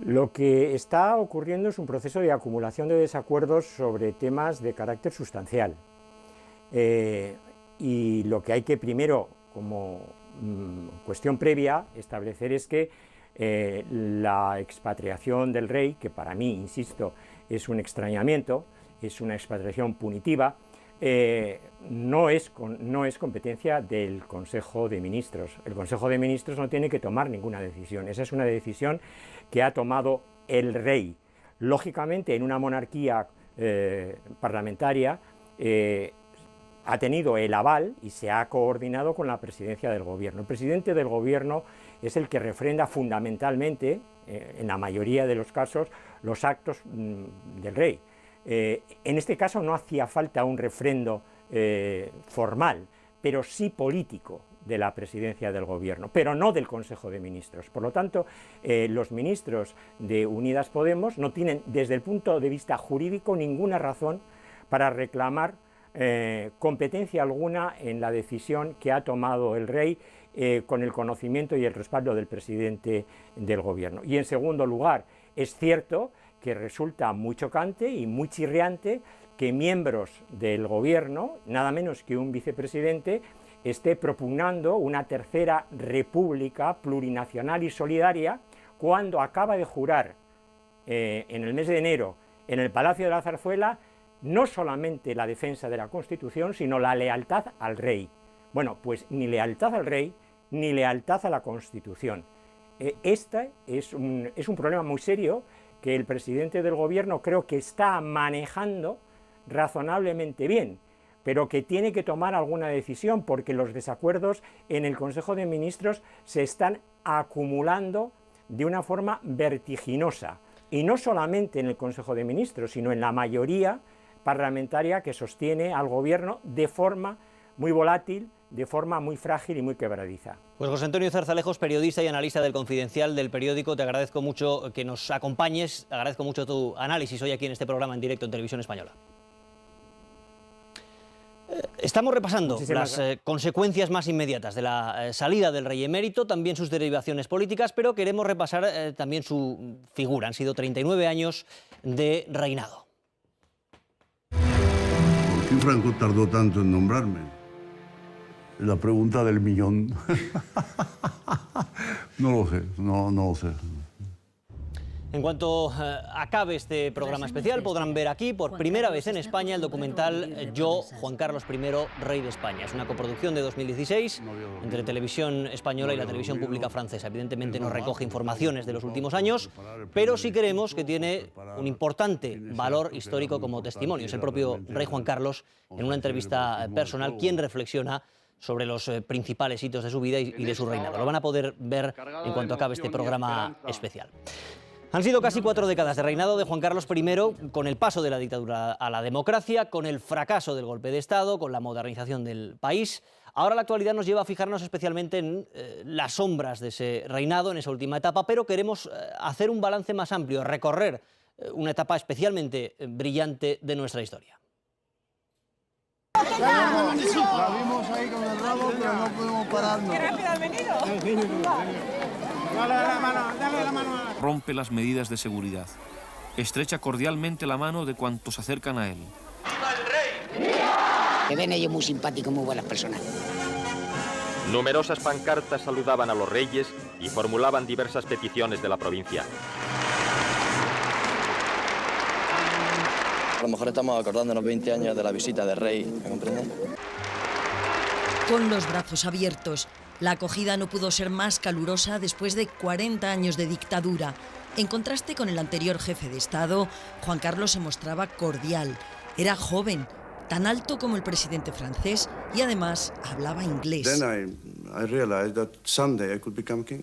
Lo que está ocurriendo es un proceso de acumulación de desacuerdos sobre temas de carácter sustancial. Y lo que hay que primero, como cuestión previa, establecer es que la expatriación del rey, que para mí, insisto, es un extrañamiento, es una expatriación punitiva, no es competencia del Consejo de Ministros. El Consejo de Ministros no tiene que tomar ninguna decisión. Esa es una decisión que ha tomado el rey. Lógicamente, en una monarquía parlamentaria, ha tenido el aval y se ha coordinado con la presidencia del gobierno. El presidente del gobierno es el que refrenda fundamentalmente, en la mayoría de los casos, los actos del rey. En este caso no hacía falta un refrendo formal, pero sí político, de la presidencia del Gobierno, pero no del Consejo de Ministros. Por lo tanto, los ministros de Unidas Podemos no tienen, desde el punto de vista jurídico, ninguna razón para reclamar competencia alguna en la decisión que ha tomado el rey con el conocimiento y el respaldo del presidente del Gobierno. Y en segundo lugar, es cierto que resulta muy chocante y muy chirriante que miembros del Gobierno, nada menos que un vicepresidente, esté propugnando una tercera república plurinacional y solidaria cuando acaba de jurar en el mes de enero en el Palacio de la Zarzuela no solamente la defensa de la Constitución, sino la lealtad al rey. Bueno, pues ni lealtad al rey ni lealtad a la Constitución. Este es un problema muy serio que el presidente del Gobierno creo que está manejando razonablemente bien, pero que tiene que tomar alguna decisión porque los desacuerdos en el Consejo de Ministros se están acumulando de una forma vertiginosa, y no solamente en el Consejo de Ministros, sino en la mayoría parlamentaria que sostiene al Gobierno de forma muy volátil, de forma muy frágil y muy quebradiza. Pues José Antonio Zarzalejos, periodista y analista del Confidencial, del periódico, te agradezco mucho que nos acompañes, agradezco mucho tu análisis hoy aquí en este programa en directo en Televisión Española. Estamos repasando las consecuencias más inmediatas de la salida del rey emérito, también sus derivaciones políticas, pero queremos repasar también su figura. Han sido 39 años de reinado. ¿Por qué Franco tardó tanto en nombrarme? La pregunta del millón. No lo sé, no lo sé. En cuanto acabe este programa especial, podrán ver aquí, por primera vez en España, el documental Yo, Juan Carlos I, Rey de España. Es una coproducción de 2016 entre Televisión Española y la Televisión Pública Francesa. Evidentemente no recoge informaciones de los últimos años, pero sí creemos que tiene un importante valor histórico como testimonio. Es el propio rey Juan Carlos, en una entrevista personal, quien reflexiona sobre los principales hitos de su vida y de su reinado. Lo van a poder ver en cuanto acabe este programa especial. Han sido casi 4 décadas de reinado de Juan Carlos I, con el paso de la dictadura a la democracia, con el fracaso del golpe de Estado, con la modernización del país. Ahora la actualidad nos lleva a fijarnos especialmente en las sombras de ese reinado, en esa última etapa, pero queremos hacer un balance más amplio, recorrer una etapa especialmente brillante de nuestra historia. La vimos ahí con el rabo, pero no pudimos pararnos. ¡Qué rápido has venido! Dale la mano. Rompe las medidas de seguridad. Estrecha cordialmente la mano de cuantos se acercan a él. ¡Viva el rey! Me ven ellos muy simpáticos, muy buenas personas. Numerosas pancartas saludaban a los reyes y formulaban diversas peticiones de la provincia. A lo mejor estamos acordándonos 20 años de la visita del rey, ¿me comprenden? Con los brazos abiertos, la acogida no pudo ser más calurosa después de 40 años de dictadura. En contraste con el anterior jefe de Estado, Juan Carlos se mostraba cordial. Era joven, tan alto como el presidente francés y además hablaba inglés. I realized that someday I could become king.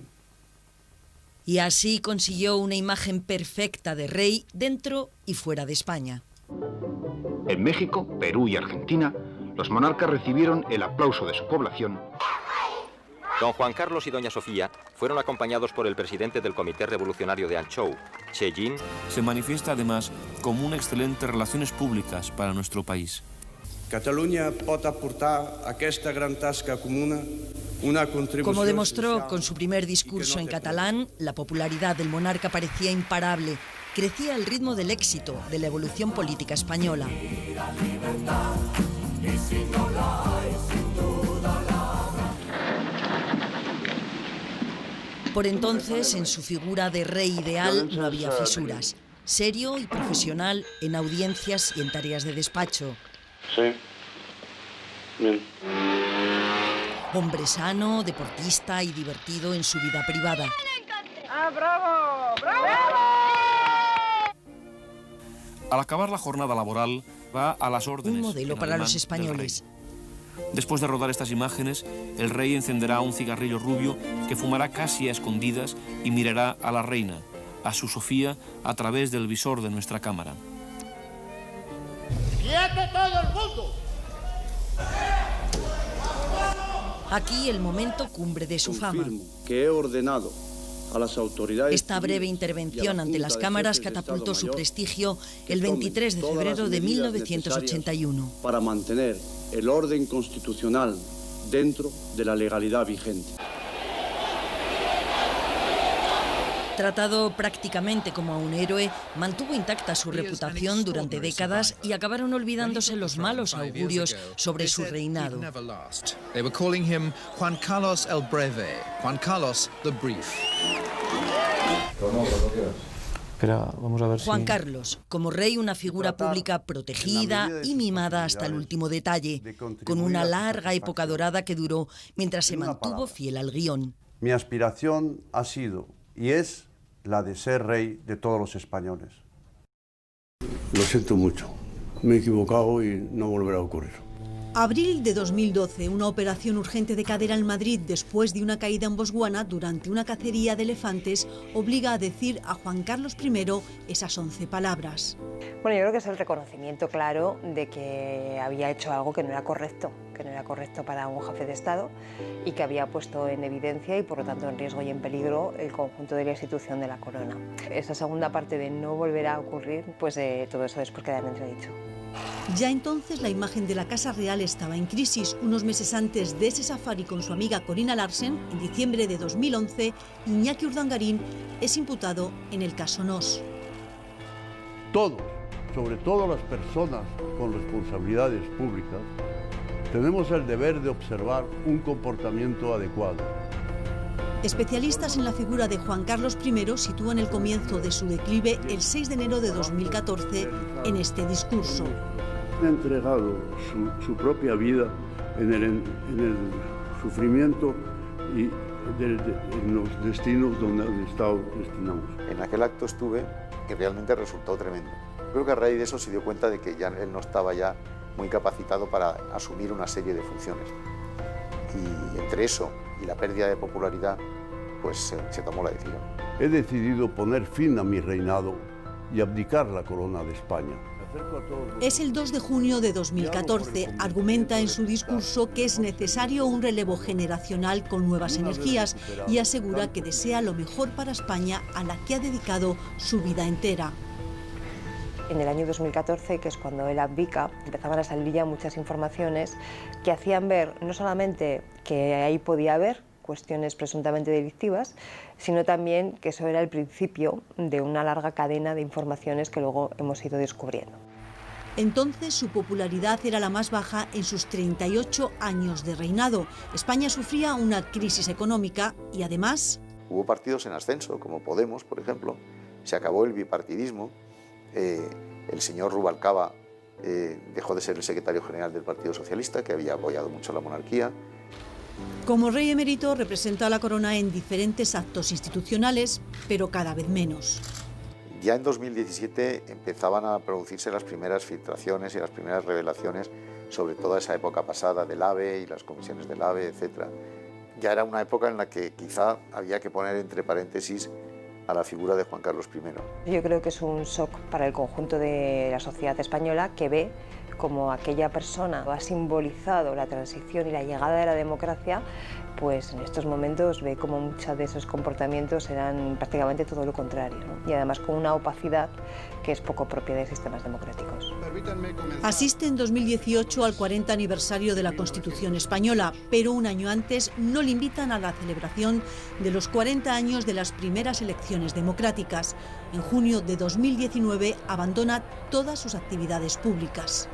Y así consiguió una imagen perfecta de rey dentro y fuera de España. En México, Perú y Argentina, los monarcas recibieron el aplauso de su población. Don Juan Carlos y doña Sofía fueron acompañados por el presidente del Comité Revolucionario de Anchou, Che Jin. Se manifiesta además como una excelente relaciones públicas para nuestro país. Catalunya pot aportar aquesta gran tasca comuna una contribución. Como demostró con su primer discurso en catalán, la popularidad del monarca parecía imparable. Crecía al ritmo del éxito de la evolución política española. Por entonces, en su figura de rey ideal no había fisuras. Serio y profesional en audiencias y en tareas de despacho. Sí. Bien. Hombre sano, deportista y divertido en su vida privada. ¡Ah, bravo! ¡Bravo! Al acabar la jornada laboral, va a las órdenes. Un modelo para los españoles. Después de rodar estas imágenes, el rey encenderá un cigarrillo rubio que fumará casi a escondidas y mirará a la reina, a su Sofía, a través del visor de nuestra cámara. ¡Quieto todo el mundo! Aquí el momento cumbre de su fama. Que he ordenado a las autoridades. Esta breve intervención ante las cámaras catapultó su prestigio el 23 de febrero de 1981. Para mantener el orden constitucional dentro de la legalidad vigente. Tratado prácticamente como a un héroe, mantuvo intacta su reputación durante décadas y acabaron olvidándose los malos augurios sobre su reinado. They were calling him Juan Carlos el Breve, Juan Carlos the Brief. Vamos a ver Juan Carlos, como rey, una figura pública protegida y mimada hasta el último detalle, con una larga época dorada que duró mientras se mantuvo fiel al guión. Mi aspiración ha sido y es la de ser rey de todos los españoles. Lo siento mucho, me he equivocado y no volverá a ocurrir. Abril de 2012, una operación urgente de cadera en Madrid después de una caída en Botswana durante una cacería de elefantes obliga a decir a Juan Carlos I esas 11 palabras. Bueno, yo creo que es el reconocimiento claro de que había hecho algo que no era correcto para un jefe de Estado y que había puesto en evidencia y por lo tanto en riesgo y en peligro el conjunto de la institución de la corona. Esa segunda parte de no volverá a ocurrir, pues todo eso después queda en entredicho. Ya entonces la imagen de la Casa Real estaba en crisis. Unos meses antes de ese safari con su amiga Corina Larsen, en diciembre de 2011, Iñaki Urdangarín es imputado en el caso Nos. Todos, sobre todo las personas con responsabilidades públicas, tenemos el deber de observar un comportamiento adecuado. Especialistas en la figura de Juan Carlos I sitúan el comienzo de su declive el 6 de enero de 2014 en este discurso. Ha entregado su propia vida en el sufrimiento y en los destinos donde han estado destinados. En aquel acto estuve y realmente resultó tremendo. Creo que a raíz de eso se dio cuenta de que ya él no estaba ya muy capacitado para asumir una serie de funciones. Y entre eso y la pérdida de popularidad, pues se tomó la decisión. He decidido poner fin a mi reinado y abdicar la corona de España. Es el 2 de junio de 2014. Argumenta en su discurso que es necesario un relevo generacional con nuevas energías y asegura que desea lo mejor para España, a la que ha dedicado su vida entera. En el año 2014, que es cuando él abdica, empezaban a salir ya muchas informaciones que hacían ver no solamente que ahí podía haber cuestiones presuntamente delictivas, sino también que eso era el principio de una larga cadena de informaciones que luego hemos ido descubriendo. Entonces su popularidad era la más baja en sus 38 años de reinado. España sufría una crisis económica y además... Hubo partidos en ascenso, como Podemos, por ejemplo. Se acabó el bipartidismo. El señor Rubalcaba dejó de ser el secretario general del Partido Socialista, que había apoyado mucho a la monarquía. Como rey emérito representa a la corona en diferentes actos institucionales, pero cada vez menos. Ya en 2017 empezaban a producirse las primeras filtraciones y las primeras revelaciones sobre toda esa época pasada del AVE y las comisiones del AVE, etc. Ya era una época en la que quizá había que poner entre paréntesis a la figura de Juan Carlos I. Yo creo que es un shock para el conjunto de la sociedad española, que ve como aquella persona ha simbolizado la transición y la llegada de la democracia, pues en estos momentos ve como muchos de esos comportamientos eran prácticamente todo lo contrario, ¿no? Y además con una opacidad que es poco propia de sistemas democráticos. Asiste en 2018 al 40 aniversario de la Constitución española, pero un año antes no le invitan a la celebración de los 40 años de las primeras elecciones democráticas. En junio de 2019 abandona todas sus actividades públicas.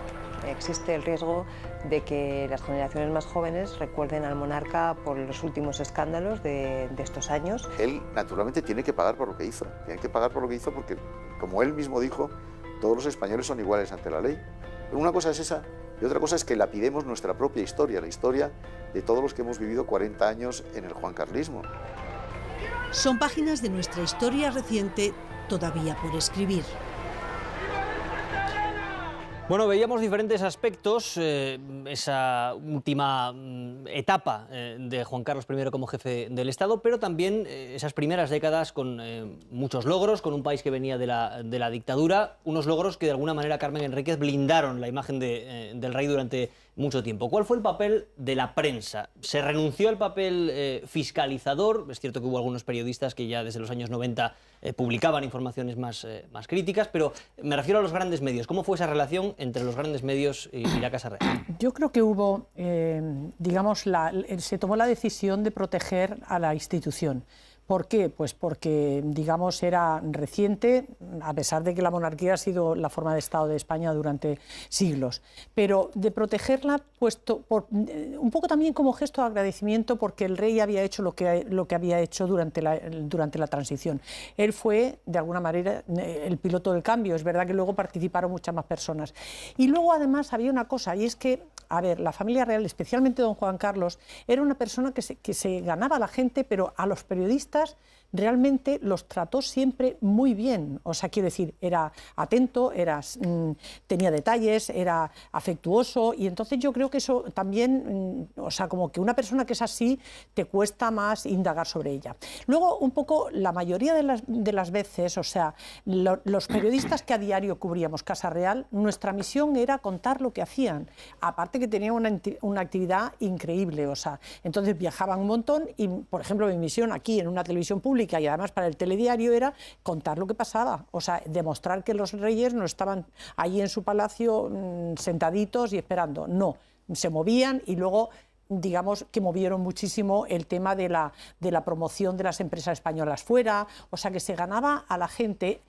Existe el riesgo de que las generaciones más jóvenes recuerden al monarca por los últimos escándalos de estos años. Él, naturalmente, tiene que pagar por lo que hizo. Tiene que pagar por lo que hizo porque, como él mismo dijo, todos los españoles son iguales ante la ley. Pero una cosa es esa y otra cosa es que lapidemos nuestra propia historia, la historia de todos los que hemos vivido 40 años en el juancarlismo. Son páginas de nuestra historia reciente todavía por escribir. Bueno, veíamos diferentes aspectos, esa última etapa de Juan Carlos I como jefe del Estado, pero también esas primeras décadas con muchos logros, con un país que venía de la dictadura, unos logros que de alguna manera Carmen Enríquez blindaron la imagen del rey durante mucho tiempo. ¿Cuál fue el papel de la prensa? ¿Se renunció al papel fiscalizador? Es cierto que hubo algunos periodistas que ya desde los años 90 publicaban informaciones más críticas, pero me refiero a los grandes medios. ¿Cómo fue esa relación entre los grandes medios y la Casa Real? Yo creo que hubo, digamos, se tomó la decisión de proteger a la institución. ¿Por qué? Pues porque, digamos, era reciente, a pesar de que la monarquía ha sido la forma de Estado de España durante siglos, pero de protegerla, puesto un poco también como gesto de agradecimiento, porque el rey había hecho lo que había hecho durante la transición. Él fue, de alguna manera, el piloto del cambio. Es verdad que luego participaron muchas más personas. Y luego, además, había una cosa, y es que, a ver, la familia real, especialmente don Juan Carlos, era una persona que se ganaba a la gente, pero a los periodistas realmente los trató siempre muy bien. O sea, quiero decir, era atento, tenía detalles, era afectuoso, y entonces yo creo que eso también, o sea, como que una persona que es así, te cuesta más indagar sobre ella. Luego, un poco, la mayoría de las veces, o sea, los periodistas que a diario cubríamos Casa Real, nuestra misión era contar lo que hacían, aparte que tenían una actividad increíble, o sea, entonces viajaban un montón y, por ejemplo, mi misión aquí en una televisión pública y además para el telediario era contar lo que pasaba, o sea, demostrar que los reyes no estaban allí en su palacio sentaditos y esperando, no, se movían, y luego, digamos, que movieron muchísimo el tema de la promoción de las empresas españolas fuera, o sea, que se ganaba a la gente.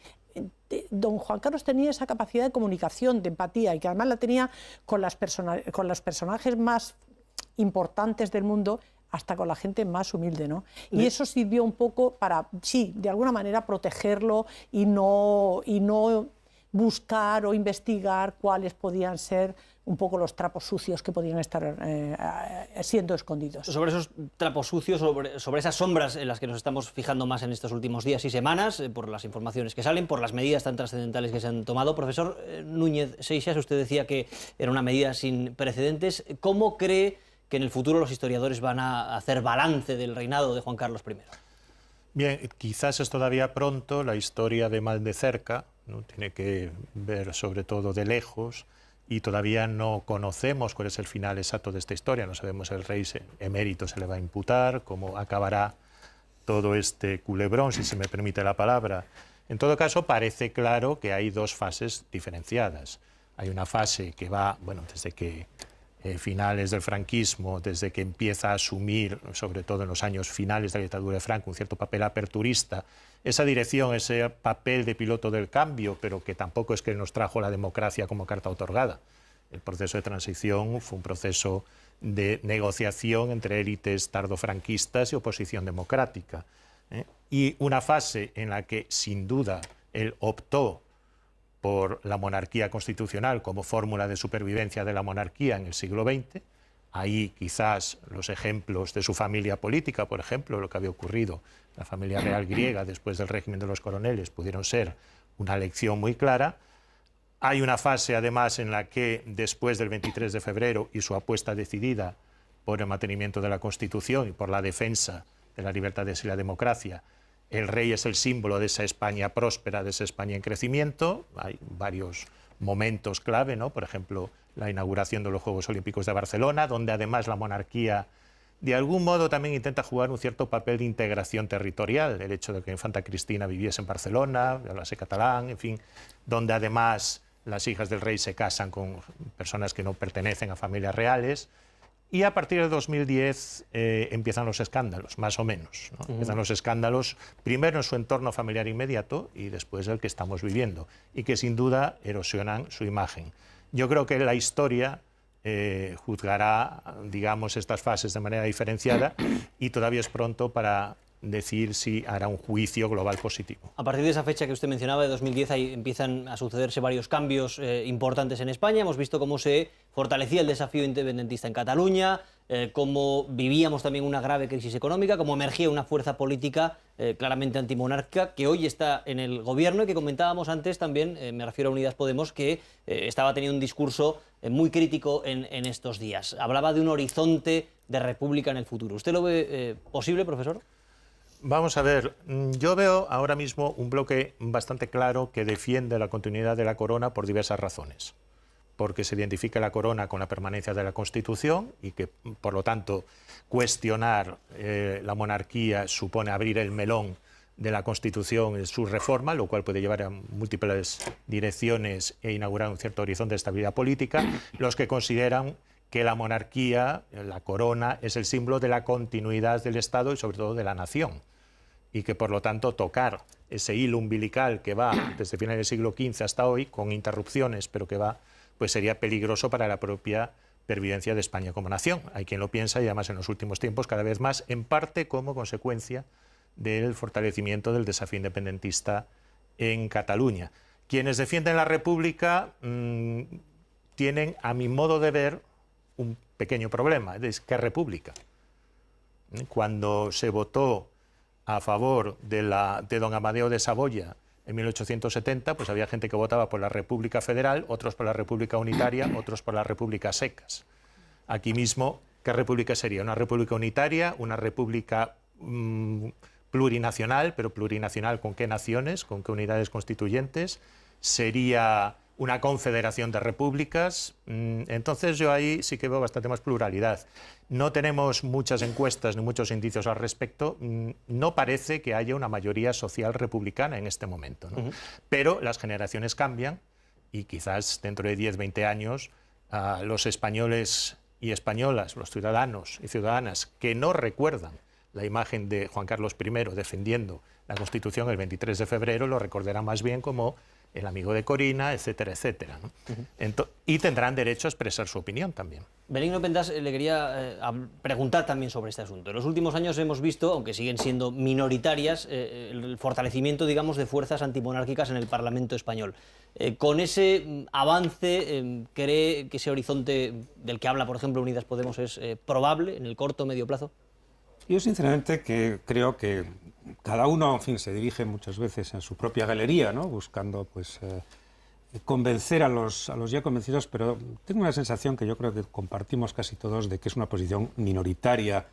Don Juan Carlos tenía esa capacidad de comunicación, de empatía, y que además la tenía con los personajes más importantes del mundo, hasta con la gente más humilde, ¿no? Y eso sirvió un poco para, sí, de alguna manera protegerlo y no buscar o investigar cuáles podían ser un poco los trapos sucios que podían estar siendo escondidos. Sobre esos trapos sucios, sobre esas sombras en las que nos estamos fijando más en estos últimos días y semanas, por las informaciones que salen, por las medidas tan trascendentales que se han tomado. Profesor Núñez Seixas, usted decía que era una medida sin precedentes. ¿Cómo cree que en el futuro los historiadores van a hacer balance del reinado de Juan Carlos I? Bien, quizás es todavía pronto, la historia de mal de cerca, ¿no? Tiene que ver sobre todo de lejos, y todavía no conocemos cuál es el final exacto de esta historia. No sabemos el rey emérito se le va a imputar, cómo acabará todo este culebrón, si se me permite la palabra. En todo caso, parece claro que hay dos fases diferenciadas. Hay una fase que va, bueno, desde que finales del franquismo, desde que empieza a asumir, sobre todo en los años finales de la dictadura de Franco, un cierto papel aperturista, esa dirección, ese papel de piloto del cambio, pero que tampoco es que nos trajo la democracia como carta otorgada. El proceso de transición fue un proceso de negociación entre élites tardofranquistas y oposición democrática, y una fase en la que, sin duda, él optó por la monarquía constitucional como fórmula de supervivencia de la monarquía en el siglo XX. Ahí quizás los ejemplos de su familia política, por ejemplo, lo que había ocurrido, la familia real griega después del régimen de los coroneles, pudieron ser una lección muy clara. Hay una fase, además, en la que después del 23 de febrero y su apuesta decidida por el mantenimiento de la Constitución y por la defensa de la libertad y la democracia, el rey es el símbolo de esa España próspera, de esa España en crecimiento. Hay varios momentos clave, ¿no? Por ejemplo, la inauguración de los Juegos Olímpicos de Barcelona, donde además la monarquía de algún modo también intenta jugar un cierto papel de integración territorial. El hecho de que Infanta Cristina viviese en Barcelona, hablase catalán, en fin, donde además las hijas del rey se casan con personas que no pertenecen a familias reales. Y a partir de 2010 empiezan los escándalos, más o menos, ¿no? Empiezan los escándalos, primero en su entorno familiar inmediato y después el que estamos viviendo, y que sin duda erosionan su imagen. Yo creo que la historia juzgará, digamos, estas fases de manera diferenciada, y todavía es pronto para decir si hará un juicio global positivo. A partir de esa fecha que usted mencionaba, de 2010, ahí empiezan a sucederse varios cambios importantes en España. Hemos visto cómo se fortalecía el desafío independentista en Cataluña, cómo vivíamos también una grave crisis económica, cómo emergía una fuerza política claramente antimonárquica que hoy está en el gobierno y que comentábamos antes también, me refiero a Unidas Podemos, que estaba teniendo un discurso muy crítico en estos días. Hablaba de un horizonte de república en el futuro. ¿Usted lo ve posible, profesor? Vamos a ver, yo veo ahora mismo un bloque bastante claro que defiende la continuidad de la corona por diversas razones. porque se identifica la corona con la permanencia de la Constitución y que, por lo tanto, cuestionar la monarquía supone abrir el melón de la Constitución en su reforma, lo cual puede llevar a múltiples direcciones e inaugurar un cierto horizonte de estabilidad política. Los que consideran que la monarquía, la corona, es el símbolo de la continuidad del Estado y sobre todo de la nación, y que por lo tanto tocar ese hilo umbilical que va desde finales del siglo XV hasta hoy, con interrupciones, pero que va, pues sería peligroso para la propia pervivencia de España como nación. Hay quien lo piensa, y además en los últimos tiempos cada vez más, en parte como consecuencia del fortalecimiento del desafío independentista en Cataluña. Quienes defienden la República tienen, a mi modo de ver, un pequeño problema. Es ¿qué república? Cuando se votó a favor de don Amadeo de Saboya en 1870, pues había gente que votaba por la República Federal, otros por la República Unitaria, otros por las Repúblicas Secas. Aquí mismo, ¿qué república sería? ¿Una república unitaria? ¿Una república plurinacional? ¿Pero plurinacional con qué naciones? ¿Con qué unidades constituyentes? ¿Sería una confederación de repúblicas? Entonces yo ahí sí que veo bastante más pluralidad. No tenemos muchas encuestas ni muchos indicios al respecto. No parece que haya una mayoría social republicana en este momento, ¿no? Pero las generaciones cambian y quizás dentro de 10, 20 años los españoles y españolas, los ciudadanos y ciudadanas que no recuerdan la imagen de Juan Carlos I defendiendo la Constitución el 23 de febrero, lo recordarán más bien como el amigo de Corina, etcétera, etcétera, ¿no? Y tendrán derecho a expresar su opinión también. Benigno Pendas, le quería preguntar también sobre este asunto. En los últimos años hemos visto, aunque siguen siendo minoritarias, el fortalecimiento, digamos, de fuerzas antimonárquicas en el Parlamento español. Con ese avance, ¿cree que ese horizonte del que habla, por ejemplo, Unidas Podemos es probable en el corto o medio plazo? Yo sinceramente creo que cada uno, en fin, se dirige muchas veces a su propia galería, ¿no? Buscando, pues, convencer a los ya convencidos, pero tengo una sensación que yo creo que compartimos casi todos de que es una posición minoritaria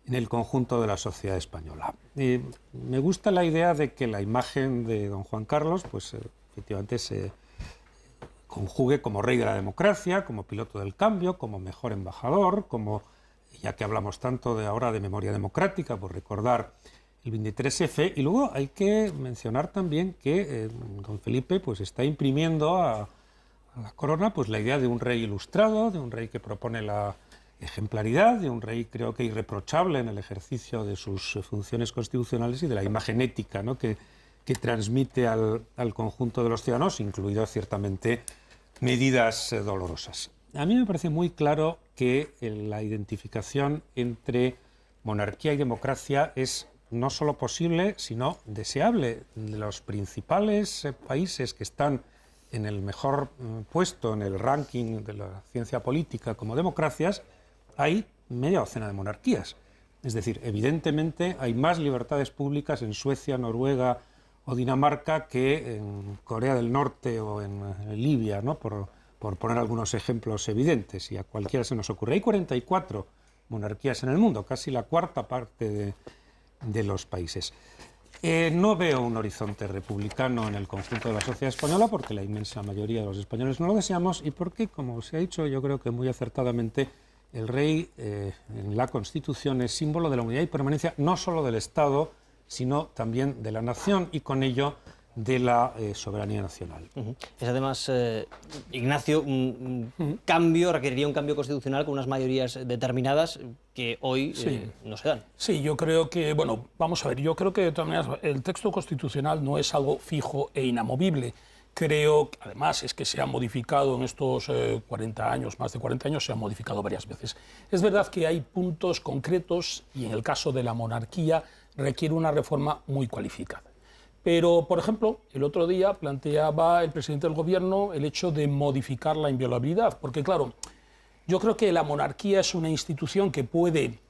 en el conjunto de la sociedad española. Me gusta la idea de que la imagen de don Juan Carlos, pues, efectivamente se conjugue como rey de la democracia, como piloto del cambio, como mejor embajador, como, ya que hablamos tanto de ahora de memoria democrática, por recordar el 23F, y luego hay que mencionar también que don Felipe pues está imprimiendo a la corona pues la idea de un rey ilustrado, de un rey que propone la ejemplaridad, de un rey creo que irreprochable en el ejercicio de sus funciones constitucionales y de la imagen ética, ¿no? que transmite al conjunto de los ciudadanos, incluidas ciertamente medidas dolorosas. A mí me parece muy claro que la identificación entre monarquía y democracia es no solo posible, sino deseable. De los principales países que están en el mejor puesto en el ranking de la ciencia política como democracias, hay media docena de monarquías. Es decir, evidentemente hay más libertades públicas en Suecia, Noruega o Dinamarca que en Corea del Norte o en Libia, ¿no? Por poner algunos ejemplos evidentes, y a cualquiera se nos ocurre. Hay 44 monarquías en el mundo, casi la cuarta parte de los países. No veo un horizonte republicano en el conjunto de la sociedad española porque la inmensa mayoría de los españoles no lo deseamos y porque, como se ha dicho, yo creo que muy acertadamente, el rey en la Constitución es símbolo de la unidad y permanencia no solo del Estado, sino también de la nación y con ello de la soberanía nacional. Es además, Ignacio, un cambio, requeriría un cambio constitucional con unas mayorías determinadas que hoy no se dan. Sí, yo creo que, bueno, vamos a ver, yo creo que de todas maneras el texto constitucional no es algo fijo e inamovible. Creo que además es que se ha modificado en estos 40 años, más de 40 años, se ha modificado varias veces. Es verdad que hay puntos concretos y en el caso de la monarquía requiere una reforma muy cualificada. Pero, por ejemplo, el otro día planteaba el presidente del Gobierno el hecho de modificar la inviolabilidad, porque, claro, yo creo que la monarquía es una institución que puede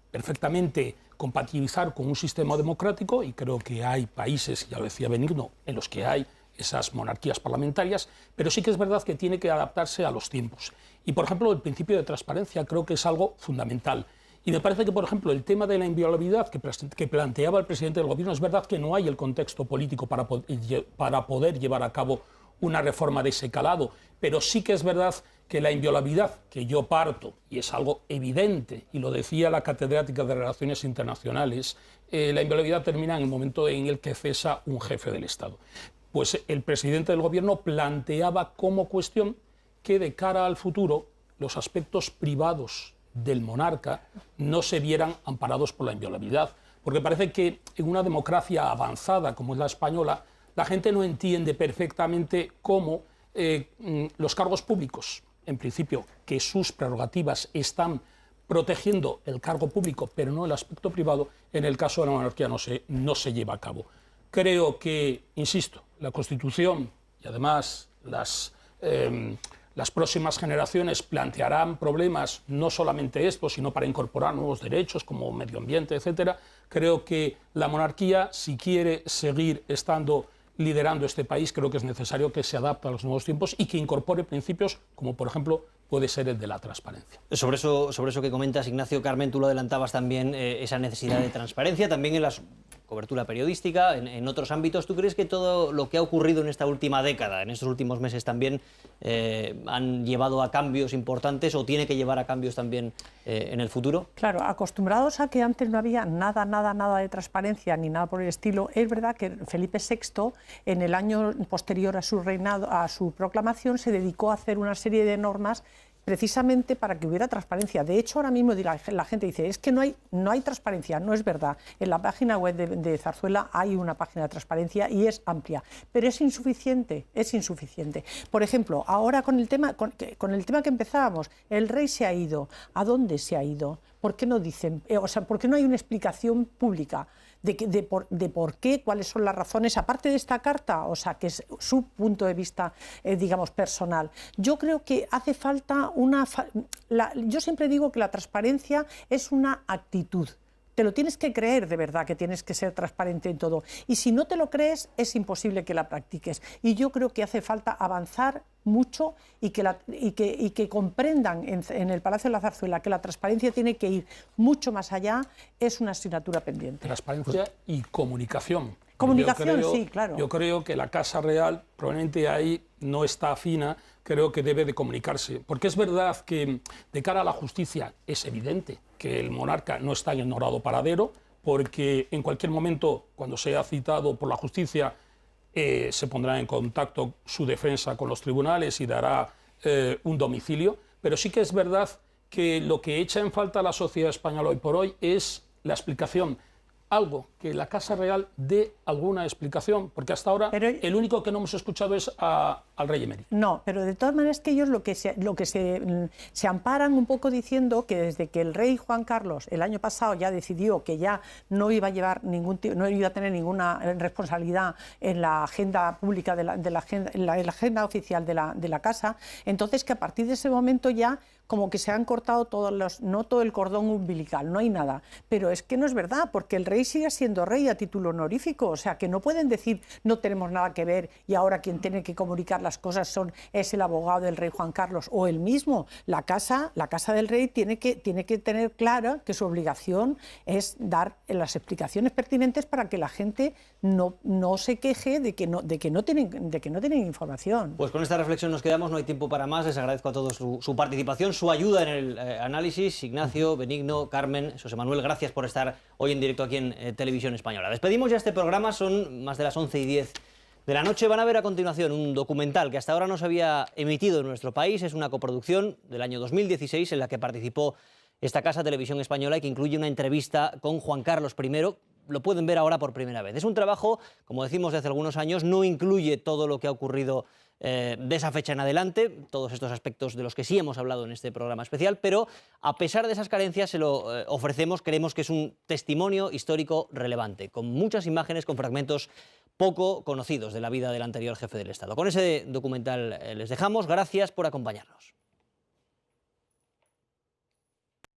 perfectamente compatibilizar con un sistema democrático, y creo que hay países, ya lo decía Benigno, en los que hay esas monarquías parlamentarias, pero sí que es verdad que tiene que adaptarse a los tiempos. Y, por ejemplo, el principio de transparencia creo que es algo fundamental. Y me parece que, por ejemplo, el tema de la inviolabilidad que planteaba el presidente del Gobierno, es verdad que no hay el contexto político para poder llevar a cabo una reforma de ese calado, pero sí que es verdad que la inviolabilidad, que yo parto, y es algo evidente, y lo decía la catedrática de Relaciones Internacionales, la inviolabilidad termina en el momento en el que cesa un jefe del Estado. Pues el presidente del Gobierno planteaba como cuestión que de cara al futuro los aspectos privados del monarca no se vieran amparados por la inviolabilidad, porque parece que en una democracia avanzada como es la española, la gente no entiende perfectamente cómo los cargos públicos, en principio, que sus prerrogativas están protegiendo el cargo público, pero no el aspecto privado, en el caso de la monarquía no se lleva a cabo. Creo que, insisto, la Constitución y además las próximas generaciones plantearán problemas, no solamente estos, sino para incorporar nuevos derechos como medio ambiente, etcétera. Creo que la monarquía, si quiere seguir liderando este país, creo que es necesario que se adapte a los nuevos tiempos y que incorpore principios como, por ejemplo, puede ser el de la transparencia. Sobre eso que comentas, Ignacio, Carmen, tú lo adelantabas también, esa necesidad de transparencia, también en la cobertura periodística, en otros ámbitos. ¿Tú crees que todo lo que ha ocurrido en esta última década, en estos últimos meses también, han llevado a cambios importantes o tiene que llevar a cambios también en el futuro? Claro, acostumbrados a que antes no había nada de transparencia ni nada por el estilo, es verdad que Felipe VI, en el año posterior a su reinado, a su proclamación, se dedicó a hacer una serie de normas precisamente para que hubiera transparencia. De hecho, ahora mismo la gente dice, es que no hay transparencia. No es verdad. En la página web de Zarzuela hay una página de transparencia y es amplia, pero es insuficiente, Por ejemplo, ahora con el tema que empezábamos, el rey se ha ido. ¿A dónde se ha ido? ¿Por qué no dicen? ¿Por qué no hay una explicación pública de por qué, cuáles son las razones, aparte de esta carta, que es su punto de vista, digamos, personal? Yo creo que hace falta yo siempre digo que la transparencia es una actitud. Te lo tienes que creer de verdad, que tienes que ser transparente en todo. Y si no te lo crees, es imposible que la practiques. Y yo creo que hace falta avanzar mucho y que comprendan en el Palacio de la Zarzuela que la transparencia tiene que ir mucho más allá, es una asignatura pendiente. Transparencia y comunicación. Comunicación, sí, claro. Yo creo que la Casa Real probablemente ahí no está afina, creo que debe de comunicarse. Porque es verdad que de cara a la justicia es evidente que el monarca no está en el dorado paradero, porque en cualquier momento, cuando sea citado por la justicia, se pondrá en contacto su defensa con los tribunales y dará un domicilio. Pero sí que es verdad que lo que echa en falta a la sociedad española hoy por hoy es la explicación. Algo que la Casa Real dé alguna explicación, porque hasta ahora el único que no hemos escuchado es al rey emérito. No, pero de todas maneras que ellos lo que se amparan un poco diciendo que desde que el rey Juan Carlos el año pasado ya decidió que ya no iba a llevar no iba a tener ninguna responsabilidad en la agenda pública en la agenda oficial de la casa, entonces que a partir de ese momento ya como que se han cortado no todo el cordón umbilical, no hay nada. Pero es que no es verdad, porque el rey sigue siendo rey a título honorífico, o sea, que no pueden decir no tenemos nada que ver y ahora quien tiene que comunicar las cosas es el abogado del rey Juan Carlos o él mismo. La casa del rey tiene que tener clara que su obligación es dar las explicaciones pertinentes para que la gente no se queje de que no tienen información. Pues con esta reflexión nos quedamos, no hay tiempo para más. Les agradezco a todos su participación, su ayuda en el análisis. Ignacio, Benigno, Carmen, José Manuel, gracias por estar hoy en directo aquí en Televisión Española. Despedimos ya este programa, son más de las 11:10 de la noche. Van a ver a continuación un documental que hasta ahora no se había emitido en nuestro país. Es una coproducción del año 2016 en la que participó esta casa Televisión Española y que incluye una entrevista con Juan Carlos I. Lo pueden ver ahora por primera vez. Es un trabajo, como decimos, de hace algunos años, no incluye todo lo que ha ocurrido de esa fecha en adelante, todos estos aspectos de los que sí hemos hablado en este programa especial, pero a pesar de esas carencias se lo ofrecemos, creemos que es un testimonio histórico relevante, con muchas imágenes, con fragmentos poco conocidos de la vida del anterior jefe del Estado. Con ese documental les dejamos, gracias por acompañarnos.